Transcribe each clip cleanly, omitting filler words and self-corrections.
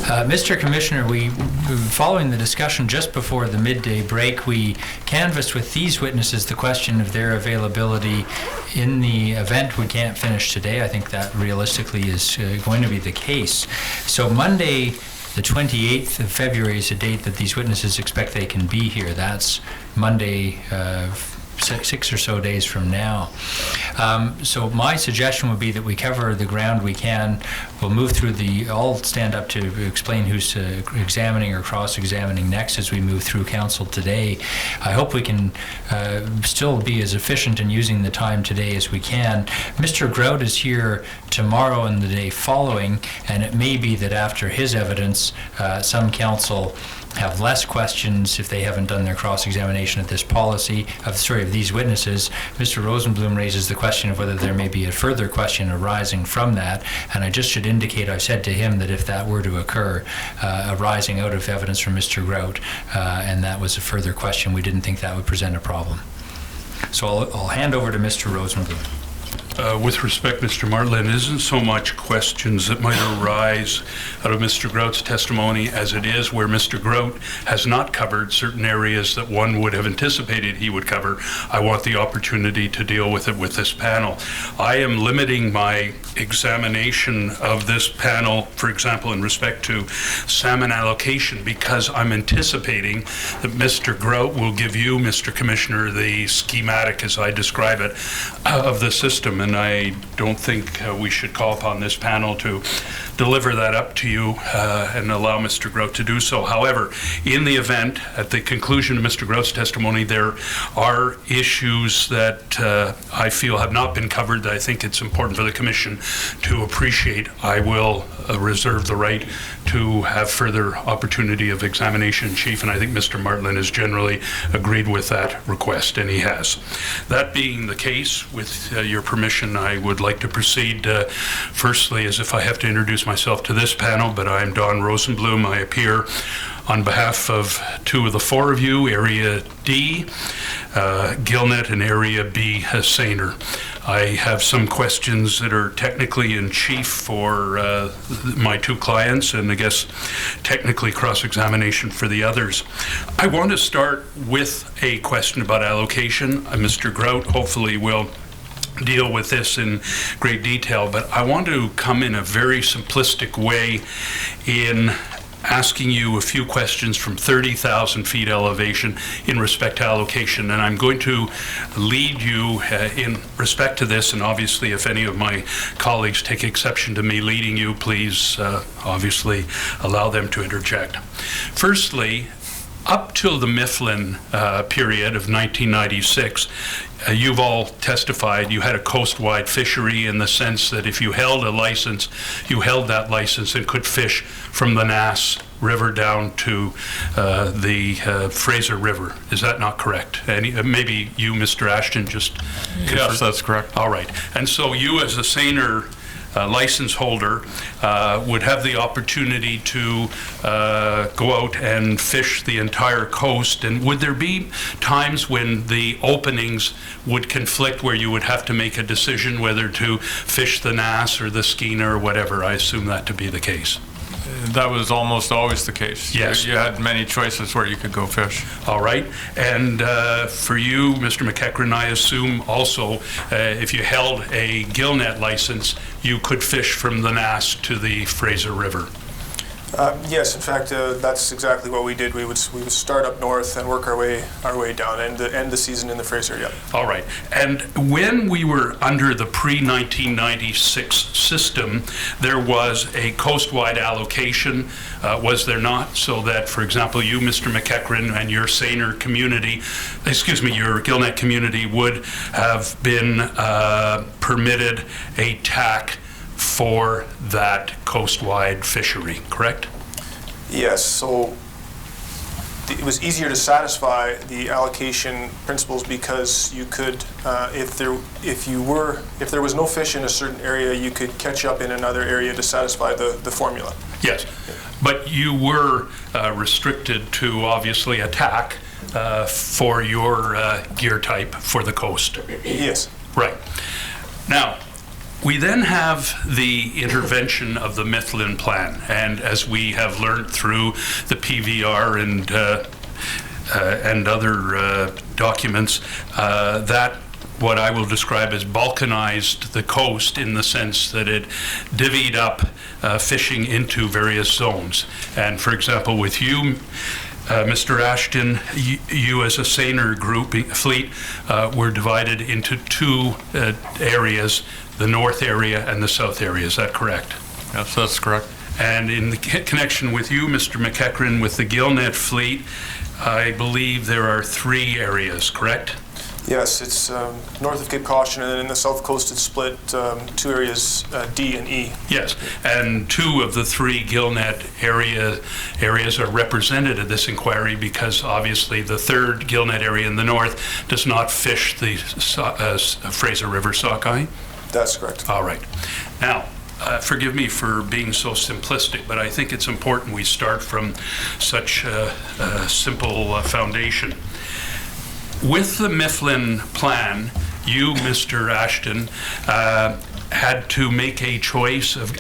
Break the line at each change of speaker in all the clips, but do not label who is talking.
Mr. Commissioner, following the discussion just before the midday break, we canvassed with these witnesses the question of their availability in the event we can't finish today. I think that realistically is going to be the case. So Monday, the 28th of February is a date that these witnesses expect they can be here. That's Monday, 6 or so days from now. So my suggestion would be that we cover the ground we can. We'll move through I'll stand up to explain who's examining or cross-examining next as we move through council today. I hope we can still be as efficient in using the time today as we can. Mr. Grout is here tomorrow and the day following, and it may be that after his evidence, some council have less questions if they haven't done their cross-examination of this policy, of these witnesses. Mr. Rosenblum raises the question of whether there may be a further question arising from that, and I just should indicate I've said to him that if that were to occur, arising out of evidence from Mr. Grout, and that was a further question, we didn't think that would present a problem. So I'll hand over to Mr. Rosenblum.
With respect, Mr. Martland, it isn't so much questions that might arise out of Mr. Grout's testimony as it is where Mr. Grout has not covered certain areas that one would have anticipated he would cover. I want the opportunity to deal with it with this panel. I am limiting my examination of this panel, for example, in respect to salmon allocation, because I'm anticipating that Mr. Grout will give you, Mr. Commissioner, the schematic, as I describe it, of the system. And I don't think we should call upon this panel to deliver that up to you and allow Mr. Grout to do so. However, in the event, at the conclusion of Mr. Grout's testimony, there are issues that I feel have not been covered that I think it's important for the Commission to appreciate. I will reserve the right to have further opportunity of examination, Chief, and I think Mr. Martland has generally agreed with that request, and he has. That being the case, with your permission, I would like to proceed firstly as if I have to introduce myself to this panel, but I'm Don Rosenblum. I appear on behalf of two of the four of you, Area D, Gillnet, and Area B, Sainer. I have some questions that are technically in chief for my two clients, and I guess technically cross-examination for the others. I want to start with a question about allocation. Mr. Grout hopefully will deal with this in great detail, but I want to come in a very simplistic way in asking you a few questions from 30,000 feet elevation in respect to allocation, and I'm going to lead you in respect to this, and obviously if any of my colleagues take exception to me leading you, please obviously allow them to interject. Firstly, up till the Mifflin period of 1996, you've all testified you had a coast-wide fishery in the sense that if you held a license, you held that license and could fish from the Nass River down to the Fraser River. Is that not correct? Maybe you, Mr. Ashton, just...
Yes, that's correct.
All right. And so you as a Sainer license holder would have the opportunity to go out and fish the entire coast, and would there be times when the openings would conflict where you would have to make a decision whether to fish the Nass or the Skeena or whatever? I assume that to be the case.
That was almost always the case.
Yes.
You had many choices where you could go fish.
All right. And for you, Mr. McEachran, I assume also if you held a gillnet license, you could fish from the Nass to the Fraser River.
Yes, in fact, that's exactly what we did. We would start up north and work our way down and end the season in the Fraser. Yeah.
All right. And when we were under the pre-1996 system, there was a coast-wide allocation, was there not? So that, for example, you, Mr. McEachran, and your Sainer community, your Gillnet community would have been permitted a TAC for that coast-wide fishery, correct?
Yes, so it was easier to satisfy the allocation principles because you could, if there was no fish in a certain area, you could catch up in another area to satisfy the formula.
Yes, but you were restricted to obviously a TAC for your gear type for the coast.
Yes.
Right. Now, We then have the intervention of the Mifflin Plan, and as we have learned through the PVR and other documents, that what I will describe as balkanized the coast in the sense that it divvied up fishing into various zones. And for example, with you, Mr. Ashton, you as a seiner group fleet were divided into two areas, the north area and the south area. Is that correct?
Yes, that's correct.
And in the connection with you, Mr. McEachran, with the Gillnet fleet, I believe there are three areas, correct?
Yes, it's north of Cape Caution, and then in the south coast it's split two areas, D and E.
Yes, and two of the three Gillnet areas are represented at this inquiry because obviously the third Gillnet area in the north does not fish the Fraser River sockeye.
That's correct.
All right. Now, forgive me for being so simplistic, but I think it's important we start from such a simple foundation. With the Mifflin Plan, you, Mr. Ashton, had to make a choice of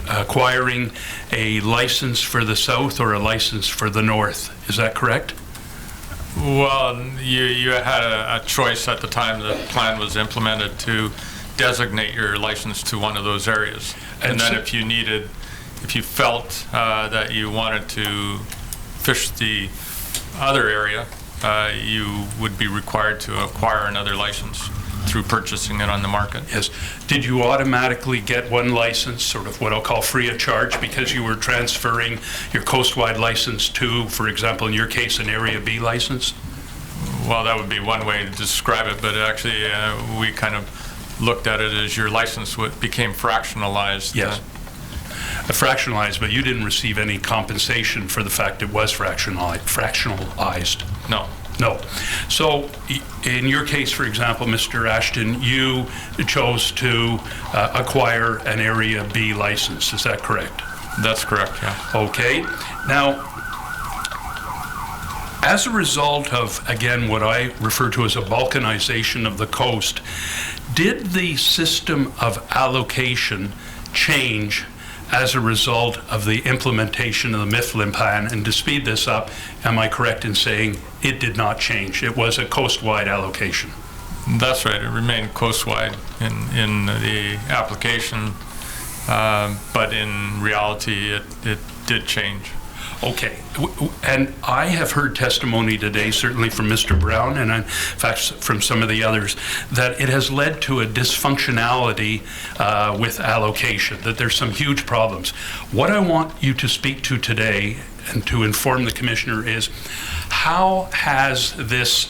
acquiring a license for the south or a license for the north. Is that correct?
Well, you had a choice at the time the plan was implemented to designate your license to one of those areas. And then if you felt that you wanted to fish the other area, you would be required to acquire another license through purchasing it on the market.
Yes. Did you automatically get one license, sort of what I'll call free of charge, because you were transferring your coast-wide license to, for example, in your case, an Area B license?
Well, that would be one way to describe it, but actually we kind of looked at it as your license became fractionalized.
Yes. Fractionalized, but you didn't receive any compensation for the fact it was fractionalized.
No.
No. So in your case, for example, Mr. Ashton, you chose to acquire an Area B license. Is that correct?
That's correct, yeah.
Okay. Now, as a result of, again, what I refer to as a balkanization of the coast, did the system of allocation change as a result of the implementation of the Mifflin Plan? And to speed this up, am I correct in saying it did not change? It was a coast-wide allocation.
That's right. It remained coast-wide in the application, but in reality, it did change.
Okay, and I have heard testimony today, certainly from Mr. Brown, and in fact from some of the others, that it has led to a dysfunctionality with allocation, that there's some huge problems. What I want you to speak to today and to inform the Commissioner is, how has this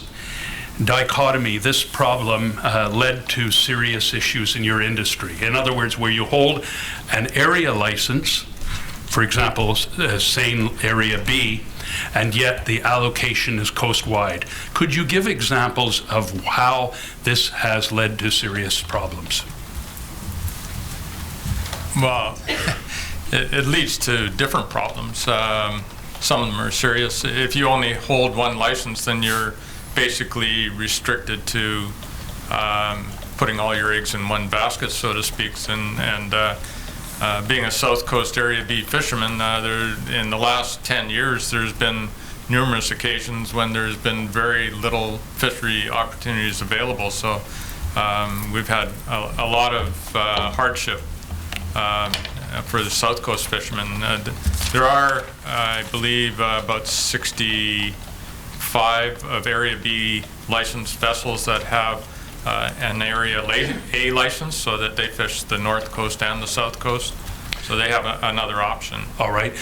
dichotomy, this problem, led to serious issues in your industry? In other words, where you hold an area license, for example, Seine Area B, and yet the allocation is coast-wide. Could you give examples of how this has led to serious problems?
Well, it leads to different problems. Some of them are serious. If you only hold one license, then you're basically restricted to putting all your eggs in one basket, so to speak, and being a South Coast Area B fisherman, in the last 10 years, there's been numerous occasions when there's been very little fishery opportunities available. So we've had a lot of hardship for the South Coast fishermen. There are, I believe, about 65 of Area B licensed vessels that have an Area A license, so that they fish the North Coast and the South Coast. So they have another option.
All right.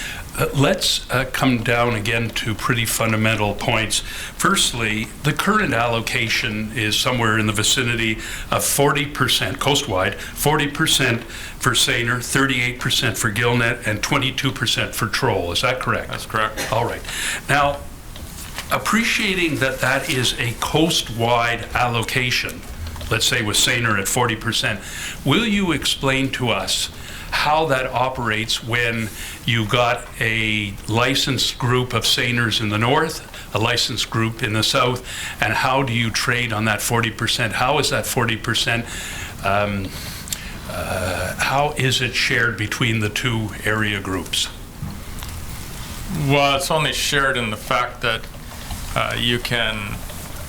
Let's come down again to pretty fundamental points. Firstly, the current allocation is somewhere in the vicinity of 40% coast-wide, 40% for seiner, 38% for gillnet, and 22% for troll. Is that correct?
That's correct.
All right. Now, appreciating that that is a coast-wide allocation, let's say with seiner at 40%, will you explain to us how that operates when you got a licensed group of seiners in the north, a licensed group in the south, and how do you trade on that 40%? How is that 40% how is it shared between the two area groups?
Well, it's only shared in the fact that you can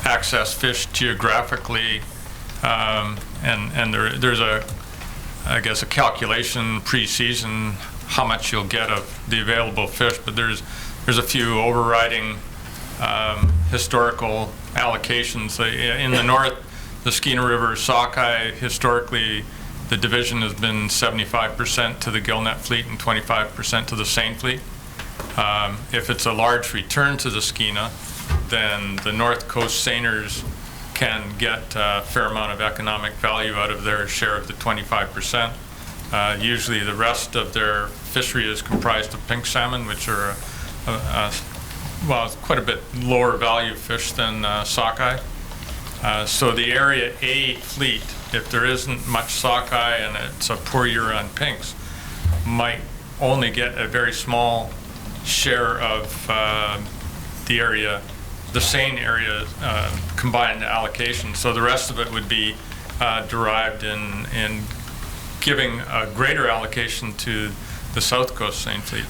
access fish geographically, and there's I guess a calculation pre-season how much you'll get of the available fish, but there's a few overriding historical allocations. In the north, the Skeena River sockeye, historically, the division has been 75% to the gillnet fleet and 25% to the seine fleet. If it's a large return to the Skeena, then the North Coast seiners can get a fair amount of economic value out of their share of the 25%. Usually the rest of their fishery is comprised of pink salmon, which are well, quite a bit lower value fish than sockeye. So the Area A fleet, if there isn't much sockeye and it's a poor year on pinks, might only get a very small share of the Seine area combined allocation. So the rest of it would be derived in giving a greater allocation to the South Coast Seine fleet.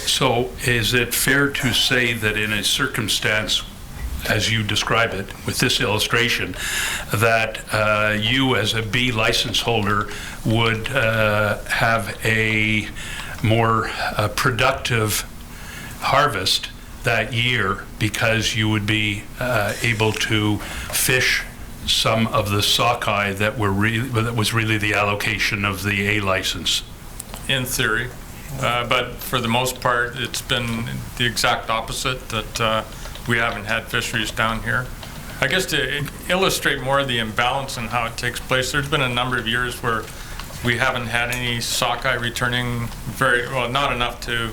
So is it fair to say that in a circumstance, as you describe it with this illustration, that you as a B license holder would have a more productive harvest that year because you would be able to fish some of the sockeye that was really the allocation of the A license?
In theory, but for the most part, it's been the exact opposite, that we haven't had fisheries down here. I guess to illustrate more the imbalance and how it takes place, there's been a number of years where we haven't had any sockeye returning not enough to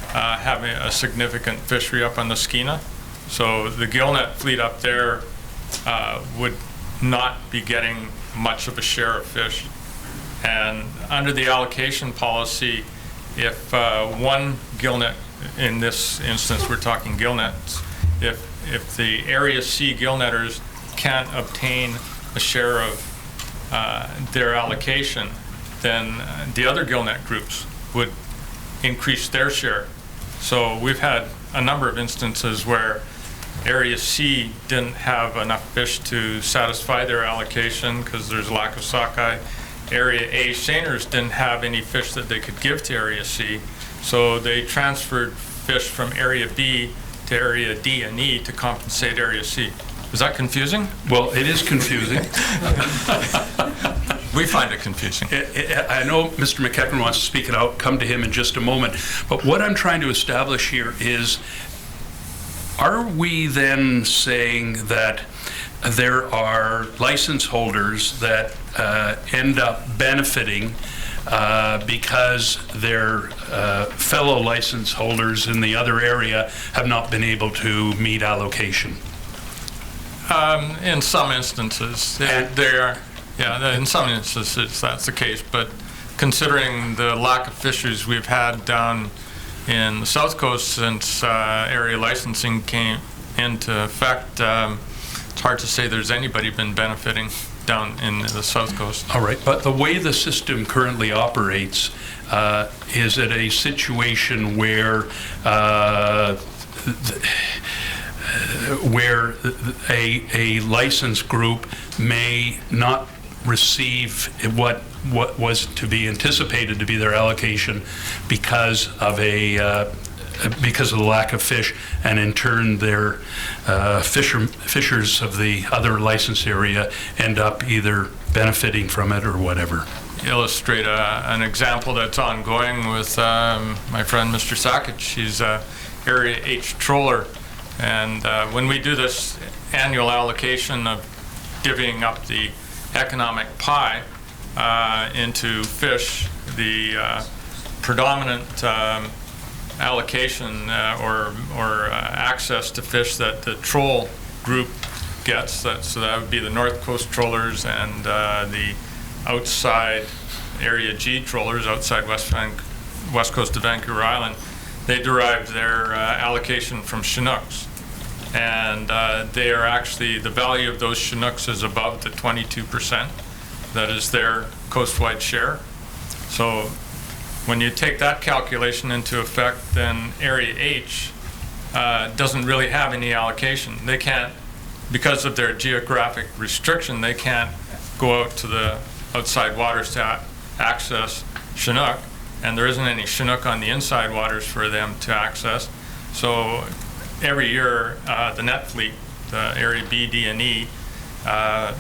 have a significant fishery up on the Skeena. So the gillnet fleet up there would not be getting much of a share of fish. And under the allocation policy, if one gillnet, in this instance we're talking gillnets, if the Area C gillnetters can't obtain a share of their allocation, then the other gillnet groups would increase their share. So we've had a number of instances where Area C didn't have enough fish to satisfy their allocation because there's a lack of sockeye. Area A seiners didn't have any fish that they could give to Area C, so they transferred fish from Area B to Area D and E to compensate Area C. Is that confusing?
Well, it is confusing.
We find it confusing.
I know Mr. McEachran wants to speak, and I'll come to him in just a moment. But what I'm trying to establish here is, are we then saying that there are license holders that end up benefiting because their fellow license holders in the other area have not been able to meet allocation?
In some instances, in some instances that's the case, but considering the lack of fisheries we've had down in the South Coast since area licensing came into effect, it's hard to say there's anybody been benefiting down in the South Coast.
All right, but the way the system currently operates, is it a situation where a license group may not receive what was to be anticipated to be their allocation because of the lack of fish, and in turn their fishers of the other license area end up either benefiting from it or whatever?
Illustrate an example that's ongoing with my friend Mr. Sakic. He's Area H trawler, and when we do this annual allocation of divvying up the economic pie into fish, the predominant allocation or access to fish that the troll group gets, so that would be the North Coast trollers and the outside Area G trollers outside west coast of Vancouver Island. They derive their allocation from Chinooks. And they are actually, the value of those Chinooks is above the 22%. That is their coastwide share. So when you take that calculation into effect, then Area H doesn't really have any allocation. They can't, because of their geographic restriction, they can't go out to the outside waters to access Chinook, and there isn't any Chinook on the inside waters for them to access. So every year, the net fleet, the Area B, D, and E,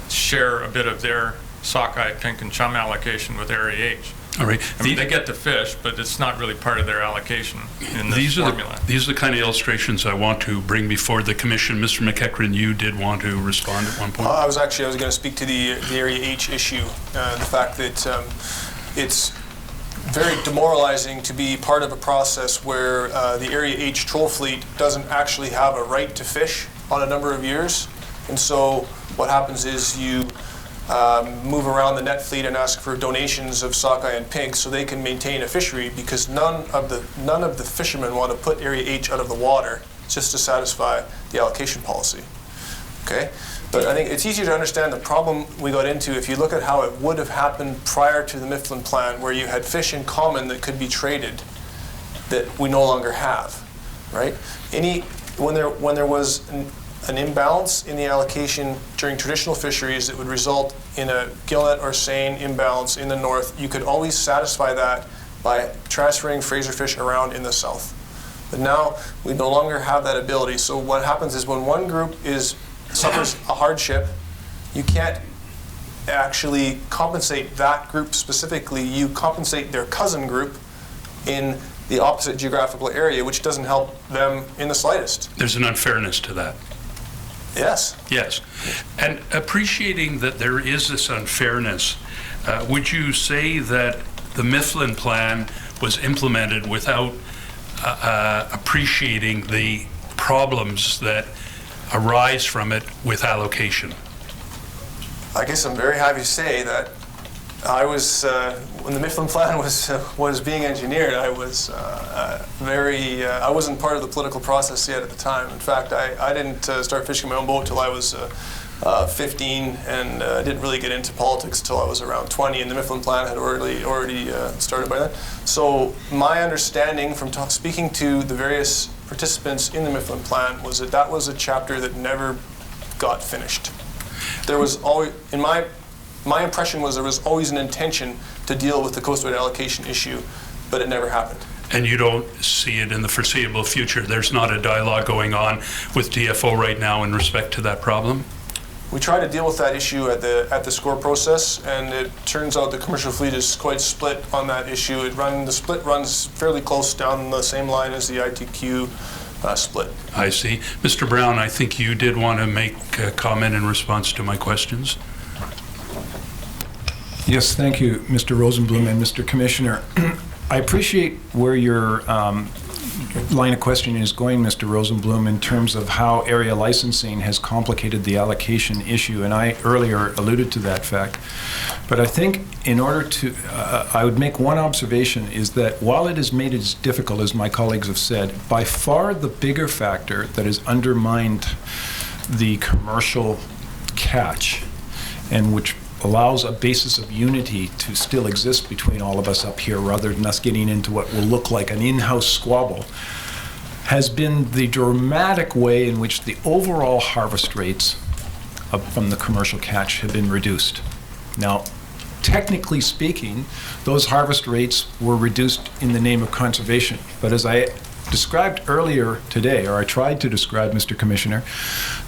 share a bit of their sockeye, pink, and chum allocation with Area H.
All right.
I mean, they get the fish, but it's not really part of their allocation in this formula.
These are the kind of illustrations I want to bring before the commission. Mr. McEachran, you did want to respond at one point.
I was going to speak to the Area H issue, the fact that it's very demoralizing to be part of a process where the Area H troll fleet doesn't actually have a right to fish on a number of years. And so what happens is you move around the net fleet and ask for donations of sockeye and pink so they can maintain a fishery, because none of the fishermen want to put Area H out of the water just to satisfy the allocation policy. Okay? But I think it's easier to understand the problem we got into if you look at how it would have happened prior to the Mifflin Plan, where you had fish in common that could be traded that we no longer have, right? When there was an imbalance in the allocation during traditional fisheries that would result in a gillnet or seine imbalance in the north, you could always satisfy that by transferring Fraser fish around in the south. But now we no longer have that ability. So what happens is when one group suffers a hardship, you can't actually compensate that group specifically. You compensate their cousin group in the opposite geographical area, which doesn't help them in the slightest.
There's an unfairness to that.
Yes.
Yes. And appreciating that there is this unfairness, would you say that the Mifflin Plan was implemented without appreciating the problems that arise from it with allocation?
I guess I'm very happy to say that I was, when the Mifflin Plan was being engineered, I was I wasn't part of the political process yet at the time. In fact, I didn't start fishing my own boat till I was 15, and didn't really get into politics till I was around 20, and the Mifflin Plan had already started by then. So my understanding from speaking to the various participants in the Mifflin Plan was that that was a chapter that never got finished. There was always, my impression was there was always an intention to deal with the coastwide allocation issue, but it never happened.
And you don't see it in the foreseeable future? There's not a dialogue going on with DFO right now in respect to that problem?
We try to deal with that issue at the score process, and it turns out the commercial fleet is quite split on that issue. The split runs fairly close down the same line as the ITQ split.
I see. Mr. Brown, I think you did want to make a comment in response to my questions.
Yes, thank you, Mr. Rosenblum and Mr. Commissioner. I appreciate where your line of questioning is going, Mr. Rosenblum, in terms of how area licensing has complicated the allocation issue, and I earlier alluded to that fact. But I think in order to, I would make one observation, is that while it has made it as difficult, as my colleagues have said, by far the bigger factor that has undermined the commercial catch, and which allows a basis of unity to still exist between all of us up here, rather than us getting into what will look like an in-house squabble, has been the dramatic way in which the overall harvest rates from the commercial catch have been reduced. Now, technically speaking, those harvest rates were reduced in the name of conservation, but as I described earlier today, or I tried to describe, Mr. Commissioner,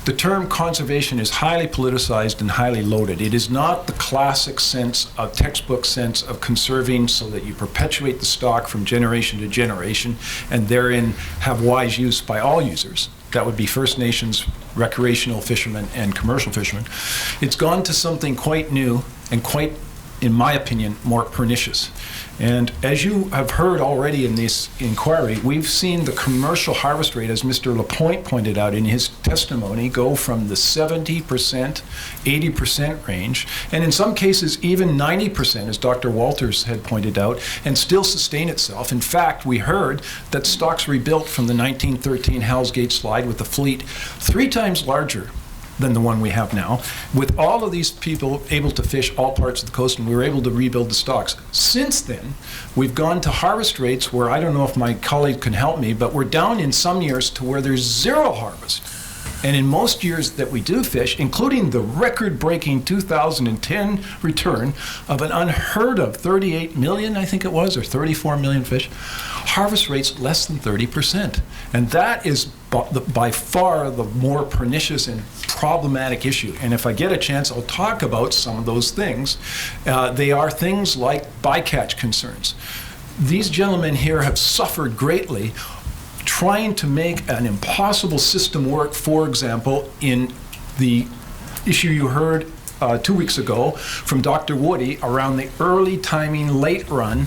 the term conservation is highly politicized and highly loaded. It is not the classic sense, of textbook sense of conserving so that you perpetuate the stock from generation to generation and therein have wise use by all users. That would be First Nations, recreational fishermen, and commercial fishermen. It's gone to something quite new and quite, in my opinion, more pernicious. And as you have heard already in this inquiry, we've seen the commercial harvest rate, as Mr. Lapointe pointed out in his testimony, go from the 70%, 80% range, and in some cases even 90%, as Dr. Walters had pointed out, and still sustain itself. In fact, we heard that stocks rebuilt from the 1913 Hell's Gate slide with a fleet 3 times larger than the one we have now, with all of these people able to fish all parts of the coast, and we were able to rebuild the stocks. Since then, we've gone to harvest rates where, I don't know if my colleague can help me, but we're down in some years to where there's zero harvest. And in most years that we do fish, including the record-breaking 2010 return of an unheard of 38 million, I think it was, or 34 million fish, harvest rates less than 30%. And that is by far the more pernicious and problematic issue. And if I get a chance, I'll talk about some of those things. They are things like bycatch concerns. These gentlemen here have suffered greatly trying to make an impossible system work, for example, in the issue you heard 2 weeks ago from Dr. Woody around the early timing, late run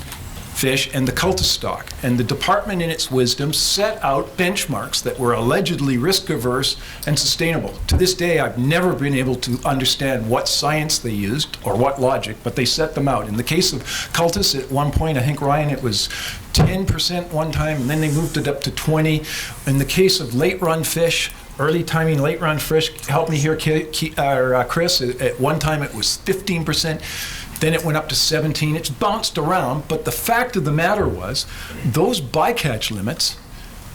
fish and the cultus stock. And the department, in its wisdom, set out benchmarks that were allegedly risk averse and sustainable. To this day, I've never been able to understand what science they used or what logic, but they set them out. In the case of cultus, at one point, I think, Ryan, it was 10% one time, and then they moved it up to 20. In the case of late run fish, early timing, late run fish, help me here, Chris, at one time it was 15%. Then it went up to 17. It's bounced around, but the fact of the matter was those bycatch limits,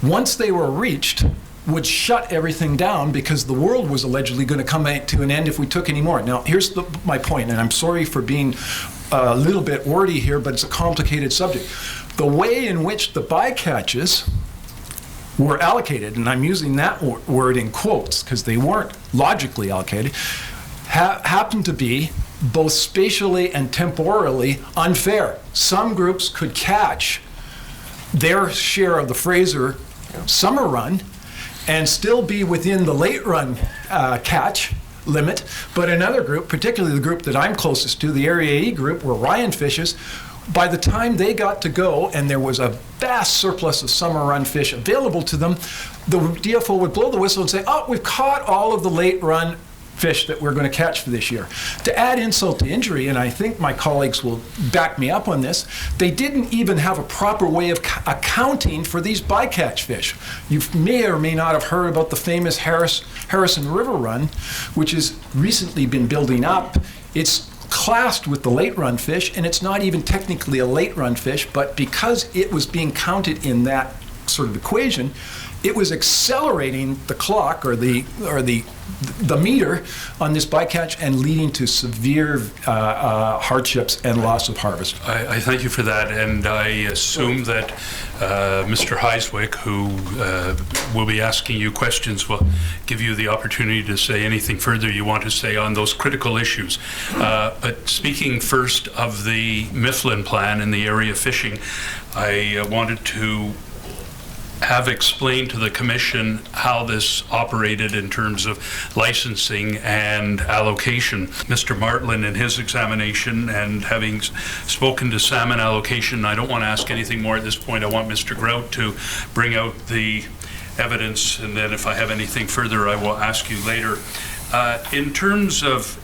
once they were reached, would shut everything down because the world was allegedly going to come to an end if we took any more. Now, here's my point, and I'm sorry for being a little bit wordy here, but it's a complicated subject. The way in which the bycatches were allocated, and I'm using that word in quotes because they weren't logically allocated, happened to be both spatially and temporally unfair. Some groups could catch their share of the Fraser summer run and still be within the late run catch limit, but another group, particularly the group that I'm closest to, the Area E group where Ryan fishes, by the time they got to go and there was a vast surplus of summer run fish available to them, the DFO would blow the whistle and say, oh, we've caught all of the late run fish that we're going to catch for this year. To add insult to injury, and I think my colleagues will back me up on this, they didn't even have a proper way of accounting for these bycatch fish. You may or may not have heard about the famous Harrison River Run, which has recently been building up. It's classed with the late run fish, and it's not even technically a late run fish, but because it was being counted in that sort of equation, it was accelerating the clock or the meter on this bycatch and leading to severe hardships and loss of harvest.
I thank you for that, and I assume that Mr. Heiswick, who will be asking you questions, will give you the opportunity to say anything further you want to say on those critical issues. But speaking first of the Mifflin plan and the area fishing, I wanted to have explained to the Commission how this operated in terms of licensing and allocation. Mr. Martland, in his examination, and having spoken to salmon allocation, I don't want to ask anything more at this point. I want Mr. Grout to bring out the evidence, and then if I have anything further, I will ask you later. In terms of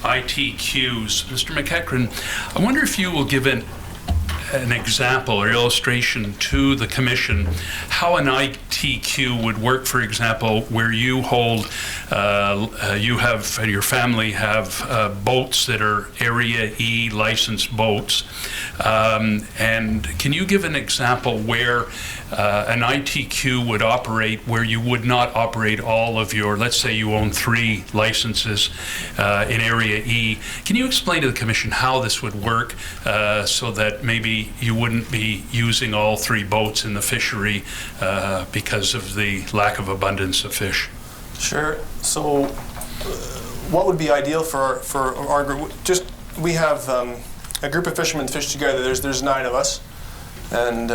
ITQs, Mr. McEachran, I wonder if you will give an example or illustration to the Commission how an ITQ would work, for example, where you hold, you have, and your family have boats that are Area E licensed boats. And can you give an example where an ITQ would operate where you would not operate all of your, let's say you own 3 licenses in Area E. Can you explain to the Commission how this would work so that maybe you wouldn't be using all 3 boats in the fishery because of the lack of abundance of fish?
Sure. So what would be ideal for our group? Just, we have a group of fishermen fish together. There's 9 of us. And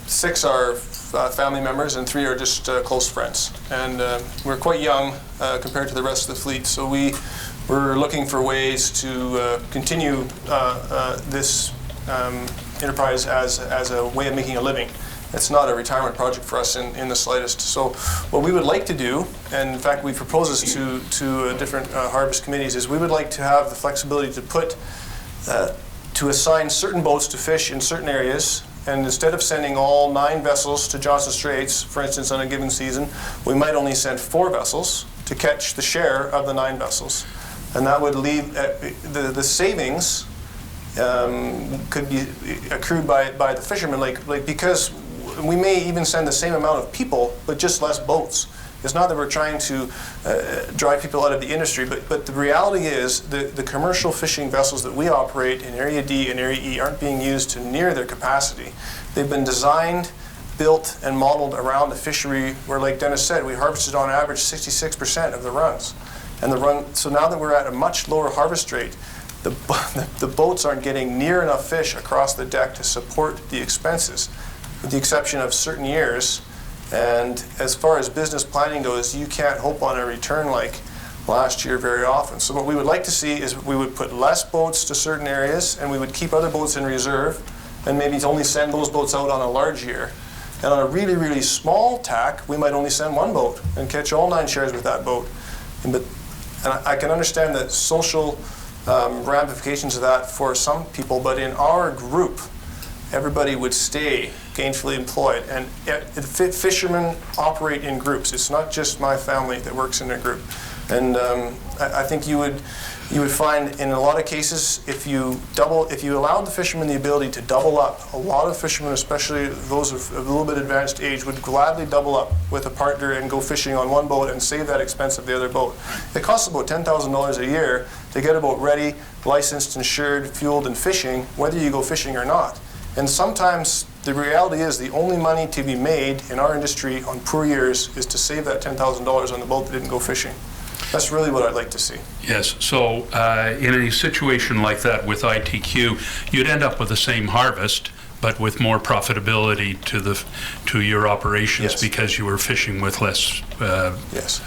6 are family members and 3 are just close friends. And we're quite young compared to the rest of the fleet, so we're looking for ways to continue this enterprise as a way of making a living. It's not a retirement project for us in the slightest. So what we would like to do, and in fact we propose this to different harvest committees, is we would like to have the flexibility to assign certain boats to fish in certain areas. And instead of sending all 9 vessels to Johnstone Straits, for instance, on a given season, we might only send 4 vessels to catch the share of the 9 vessels. And that would leave, the savings could be accrued by the fishermen, like because we may even send the same amount of people, but just less boats. It's not that we're trying to drive people out of the industry, but the reality is the commercial fishing vessels that we operate in Area D and Area E aren't being used to near their capacity. They've been designed, built, and modeled around the fishery where, like Dennis said, we harvested on average 66% of the runs. And so now that we're at a much lower harvest rate, the boats aren't getting near enough fish across the deck to support the expenses, with the exception of certain years. And as far as business planning goes, you can't hope on a return like last year very often. So what we would like to see is we would put less boats to certain areas, and we would keep other boats in reserve, and maybe only send those boats out on a large year. And on a really, really small tack, we might only send 1 boat and catch all 9 shares with that boat. And I can understand the social ramifications of that for some people, but in our group, everybody would stay gainfully employed. And fishermen operate in groups. It's not just my family that works in a group. And I think you would find in a lot of cases, if you allowed the fishermen the ability to double up, a lot of fishermen, especially those of a little bit advanced age, would gladly double up with a partner and go fishing on 1 boat and save that expense of the other boat. It costs about $10,000 a year to get a boat ready, licensed, insured, fueled, and fishing, whether you go fishing or not. And sometimes the reality is the only money to be made in our industry on poor years is to save that $10,000 on the boat that didn't go fishing. That's really what I'd like to see.
Yes, so in a situation like that with ITQ, you'd end up with the same harvest, but with more profitability to your operations.
Yes.
Because you were fishing with less,
Yes.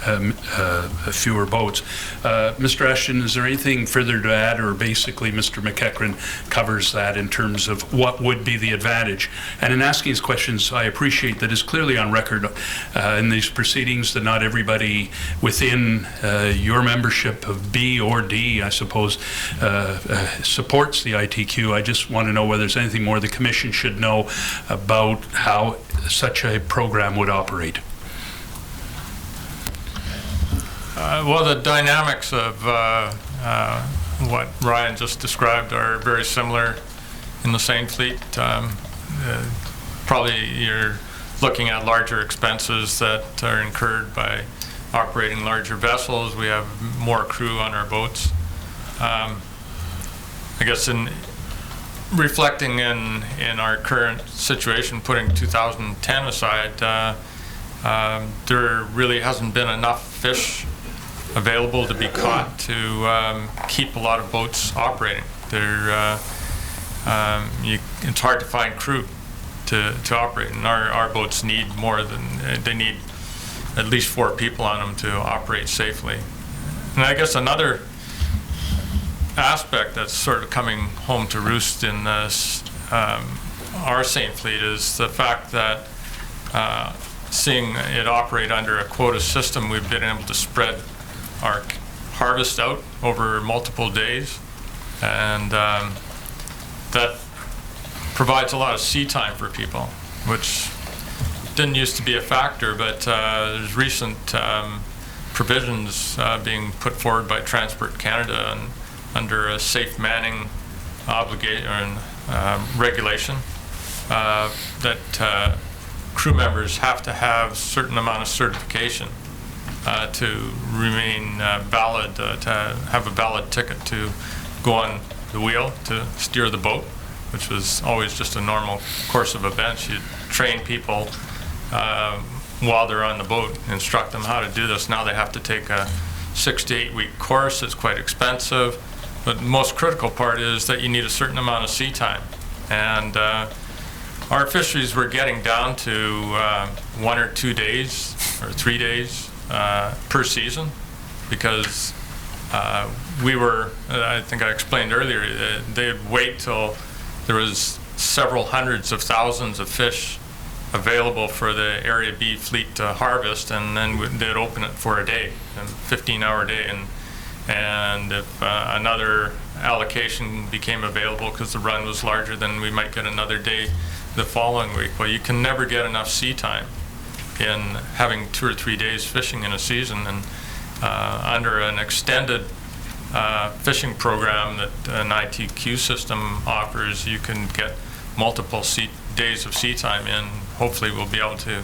fewer boats. Mr. Ashton, is there anything further to add, or basically Mr. McEachran covers that in terms of what would be the advantage? And in asking his questions, I appreciate that it's clearly on record in these proceedings that not everybody within your membership of B or D, I suppose, supports the ITQ. I just want to know whether there's anything more the Commission should know about how such a program would operate.
Well, the dynamics of what Ryan just described are very similar in the Seine fleet. Probably you're looking at larger expenses that are incurred by operating larger vessels. We have more crew on our boats. I guess in reflecting in our current situation, putting 2010 aside, there really hasn't been enough fish available to be caught to keep a lot of boats operating. It's hard to find crew to operate, and our boats need more than, they need at least 4 people on them to operate safely. And I guess another aspect that's sort of coming home to roost in this, our Seine fleet, is the fact that seeing it operate under a quota system, we've been able to spread our harvest out over multiple days, and that provides a lot of sea time for people, which didn't used to be a factor, but there's recent provisions being put forward by Transport Canada and under a safe manning obligation regulation that crew members have to have a certain amount of certification to remain valid, to have a valid ticket to go on the wheel to steer the boat, which was always just a normal course of events. You train people while they're on the boat, instruct them how to do this. Now they have to take a 6 to 8 week course. It's quite expensive. But the most critical part is that you need a certain amount of sea time. And our fisheries were getting down to 1 or 2 days or 3 days per season, because we were, I think I explained earlier, they'd wait till there was several hundreds of thousands of fish available for the Area B fleet to harvest, and then they'd open it for a day, a 15-hour day. And if another allocation became available because the run was larger, then we might get another day the following week. Well, you can never get enough sea time in having 2 or 3 days fishing in a season, and under an extended fishing program that an ITQ system offers, you can get multiple days of sea time in. Hopefully we'll be able to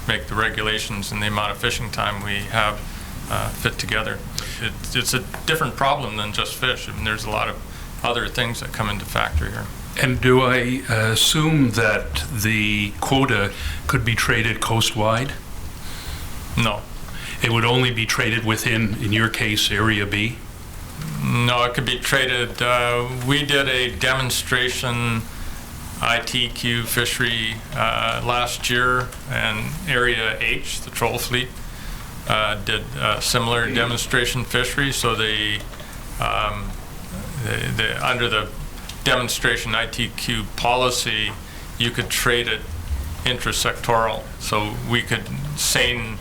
make the regulations and the amount of fishing time we have fit together. It's a different problem than just fish. I mean, there's a lot of other things that come into factor here.
And do I assume that the quota could be traded coast-wide?
No.
It would only be traded within, in your case, Area B?
No, it could be traded. We did a demonstration ITQ fishery last year, and Area H, the troll fleet, did a similar demonstration fishery. So under the demonstration ITQ policy, you could trade it intrasectoral. So seine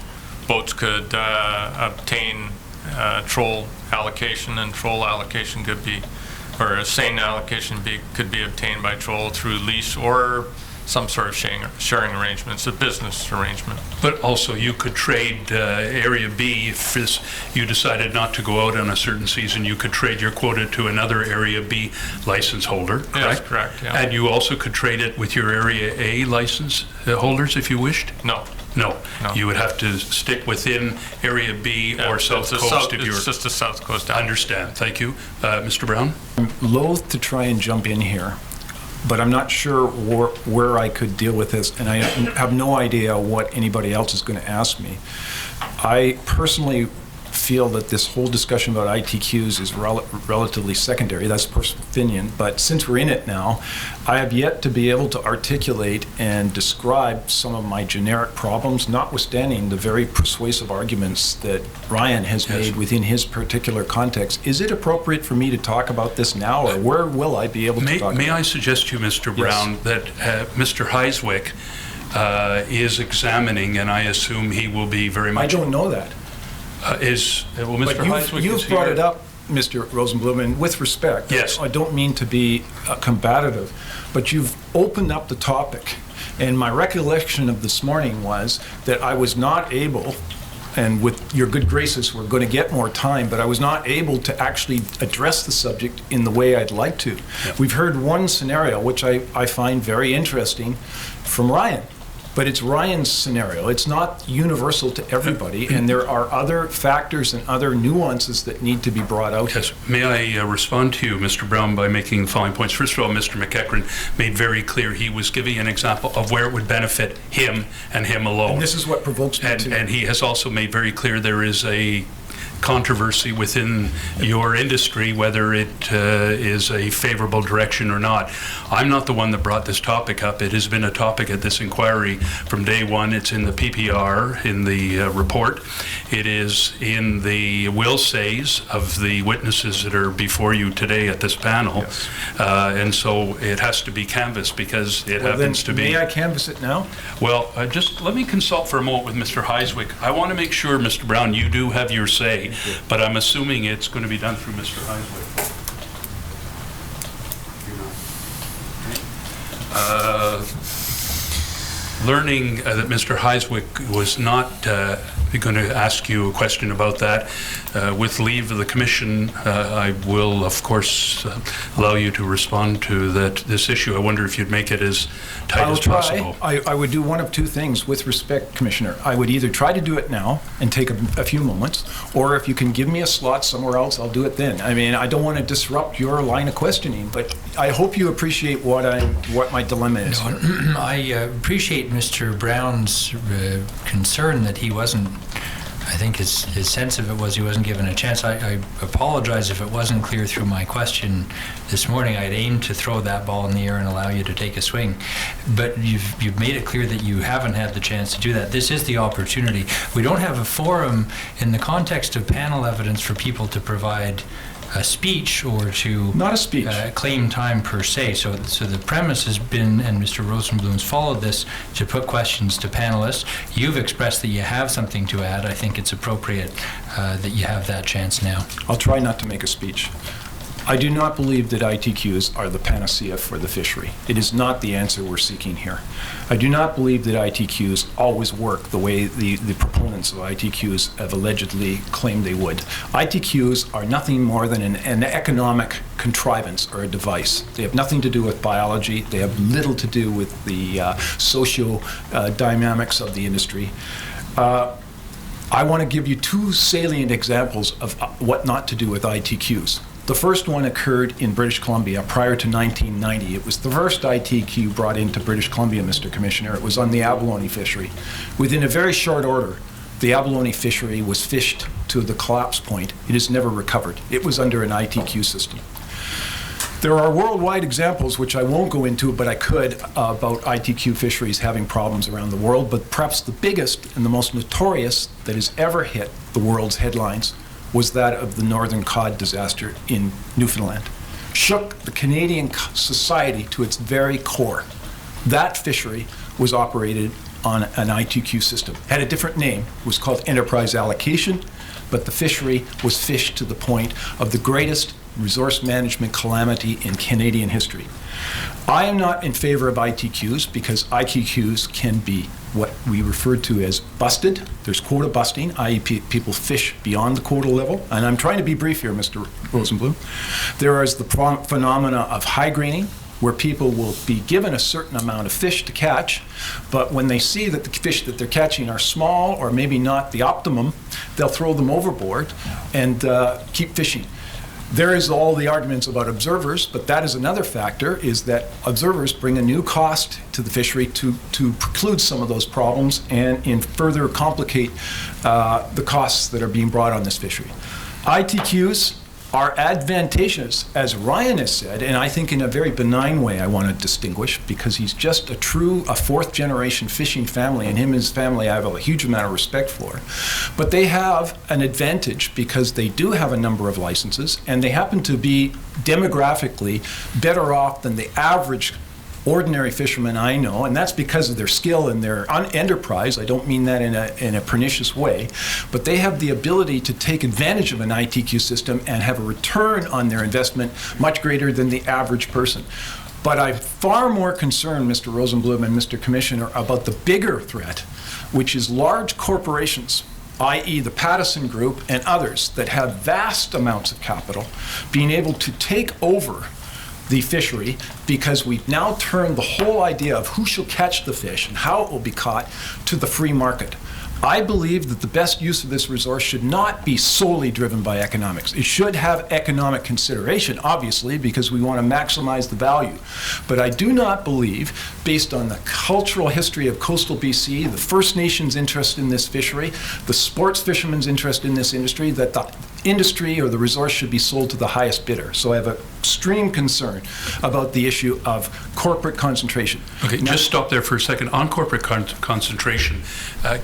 boats could obtain troll allocation, and troll allocation could be, or a seine allocation could be obtained by troll through lease or some sort of sharing arrangement. It's a business arrangement.
But also you could trade Area B if you decided not to go out on a certain season. You could trade your quota to another Area B license holder, correct?
Yes, correct, yeah.
And you also could trade it with your Area A license holders if you wished?
No.
No. You would have to stick within Area B or South Coast if you were...
It's just the South Coast.
Understand. Thank you. Mr. Brown?
I'm loath to try and jump in here, but I'm not sure where I could deal with this, and I have no idea what anybody else is going to ask me. I personally feel that this whole discussion about ITQs is relatively secondary. That's personal opinion, but since we're in it now, I have yet to be able to articulate and describe some of my generic problems, notwithstanding the very persuasive arguments that Ryan has made within his particular context. Is it appropriate for me to talk about this now, or where will I be able to talk about it?
May I suggest to you, Mr. Brown, that Mr. Heiswick is examining, and I assume he will be very much...
I don't know that.
Mr.
You've brought it up, Mr. Rosenblum, and with respect,
yes.
I don't mean to be combative, but you've opened up the topic. And my recollection of this morning was that I was not able, and with your good graces, we're going to get more time, but I was not able to actually address the subject in the way I'd like to. Yep. We've heard one scenario, which I find very interesting, from Ryan. But it's Ryan's scenario. It's not universal to everybody, and there are other factors and other nuances that need to be brought out.
Yes. May I respond to you, Mr. Brown, by making the following points? First of all, Mr. McEachran made very clear he was giving an example of where it would benefit him and him alone.
And this is what provokes me too.
And he has also made very clear there is a controversy within your industry whether it is a favorable direction or not. I'm not the one that brought this topic up. It has been a topic at this inquiry from day one. It's in the PPR, in the report. It is in the will says of the witnesses that are before you today at this panel.
Yes.
And so it has to be canvassed because it happens to be...
May I canvass it now?
Well, just let me consult for a moment with Mr. Heiswick. I want to make sure, Mr. Brown, you do have your say. But I'm assuming it's going to be done through Mr. Heiswick. Learning that Mr. Heiswick was not going to ask you a question about that, with leave of the Commission, I will, of course, allow you to respond to this issue. I wonder if you'd make it as tight as possible.
I would do one of two things with respect, Commissioner. I would either try to do it now and take a few moments, or if you can give me a slot somewhere else, I'll do it then. I mean, I don't want to disrupt your line of questioning, but I hope you appreciate what my dilemma is.
No, I appreciate Mr. Brown's concern that he wasn't, I think his sense of it was he wasn't given a chance. I apologize if it wasn't clear through my question this morning. I'd aimed to throw that ball in the air and allow you to take a swing. But you've made it clear that you haven't had the chance to do that. This is the opportunity. We don't have a forum in the context of panel evidence for people to provide a speech or to
not a speech
claim time per se. So the premise has been, and Mr. Rosenblum's followed this, to put questions to panelists. You've expressed that you have something to add. I think it's appropriate that you have that chance now.
I'll try not to make a speech. I do not believe that ITQs are the panacea for the fishery. It is not the answer we're seeking here. I do not believe that ITQs always work the way the proponents of ITQs have allegedly claimed they would. ITQs are nothing more than an economic contrivance or a device. They have nothing to do with biology. They have little to do with the socio-dynamics of the industry. I want to give you two salient examples of what not to do with ITQs. The first one occurred in British Columbia prior to 1990. It was the first ITQ brought into British Columbia, Mr. Commissioner. It was on the abalone fishery. Within a very short order, the abalone fishery was fished to the collapse point. It has never recovered. It was under an ITQ system. There are worldwide examples, which I won't go into, but I could, about ITQ fisheries having problems around the world. But perhaps the biggest and the most notorious that has ever hit the world's headlines was that of the northern cod disaster in Newfoundland. Shook the Canadian society to its very core. That fishery was operated on an ITQ system. Had a different name. It was called enterprise allocation, but the fishery was fished to the point of the greatest resource management calamity in Canadian history. I am not in favor of ITQs because ITQs can be what we refer to as busted. There's quota busting, i.e. people fish beyond the quota level. And I'm trying to be brief here, Mr. Rosenblum. There is the phenomena of high graining, where people will be given a certain amount of fish to catch, but when they see that the fish that they're catching are small or maybe not the optimum, they'll throw them overboard and keep fishing. There is all the arguments about observers, but that is another factor, is that observers bring a new cost to the fishery to preclude some of those problems and further complicate the costs that are being brought on this fishery. ITQs are advantageous, as Ryan has said, and I think in a very benign way I want to distinguish, because he's just a fourth generation fishing family, and him and his family I have a huge amount of respect for. But they have an advantage because they do have a number of licenses, and they happen to be demographically better off than the average ordinary fishermen I know, and that's because of their skill and their enterprise. I don't mean that in a pernicious way, but they have the ability to take advantage of an ITQ system and have a return on their investment much greater than the average person. But I'm far more concerned, Mr. Rosenblum and Mr. Commissioner, about the bigger threat, which is large corporations, i.e. the Pattison Group and others that have vast amounts of capital, being able to take over the fishery, because we've now turned the whole idea of who shall catch the fish and how it will be caught to the free market. I believe that the best use of this resource should not be solely driven by economics. It should have economic consideration, obviously, because we want to maximize the value. But I do not believe, based on the cultural history of coastal BC, the First Nations' interest in this fishery, the sports fishermen's interest in this industry, that the industry or the resource should be sold to the highest bidder. So I have an extreme concern about the issue of corporate concentration.
Okay, now, just stop there for a second. On corporate concentration,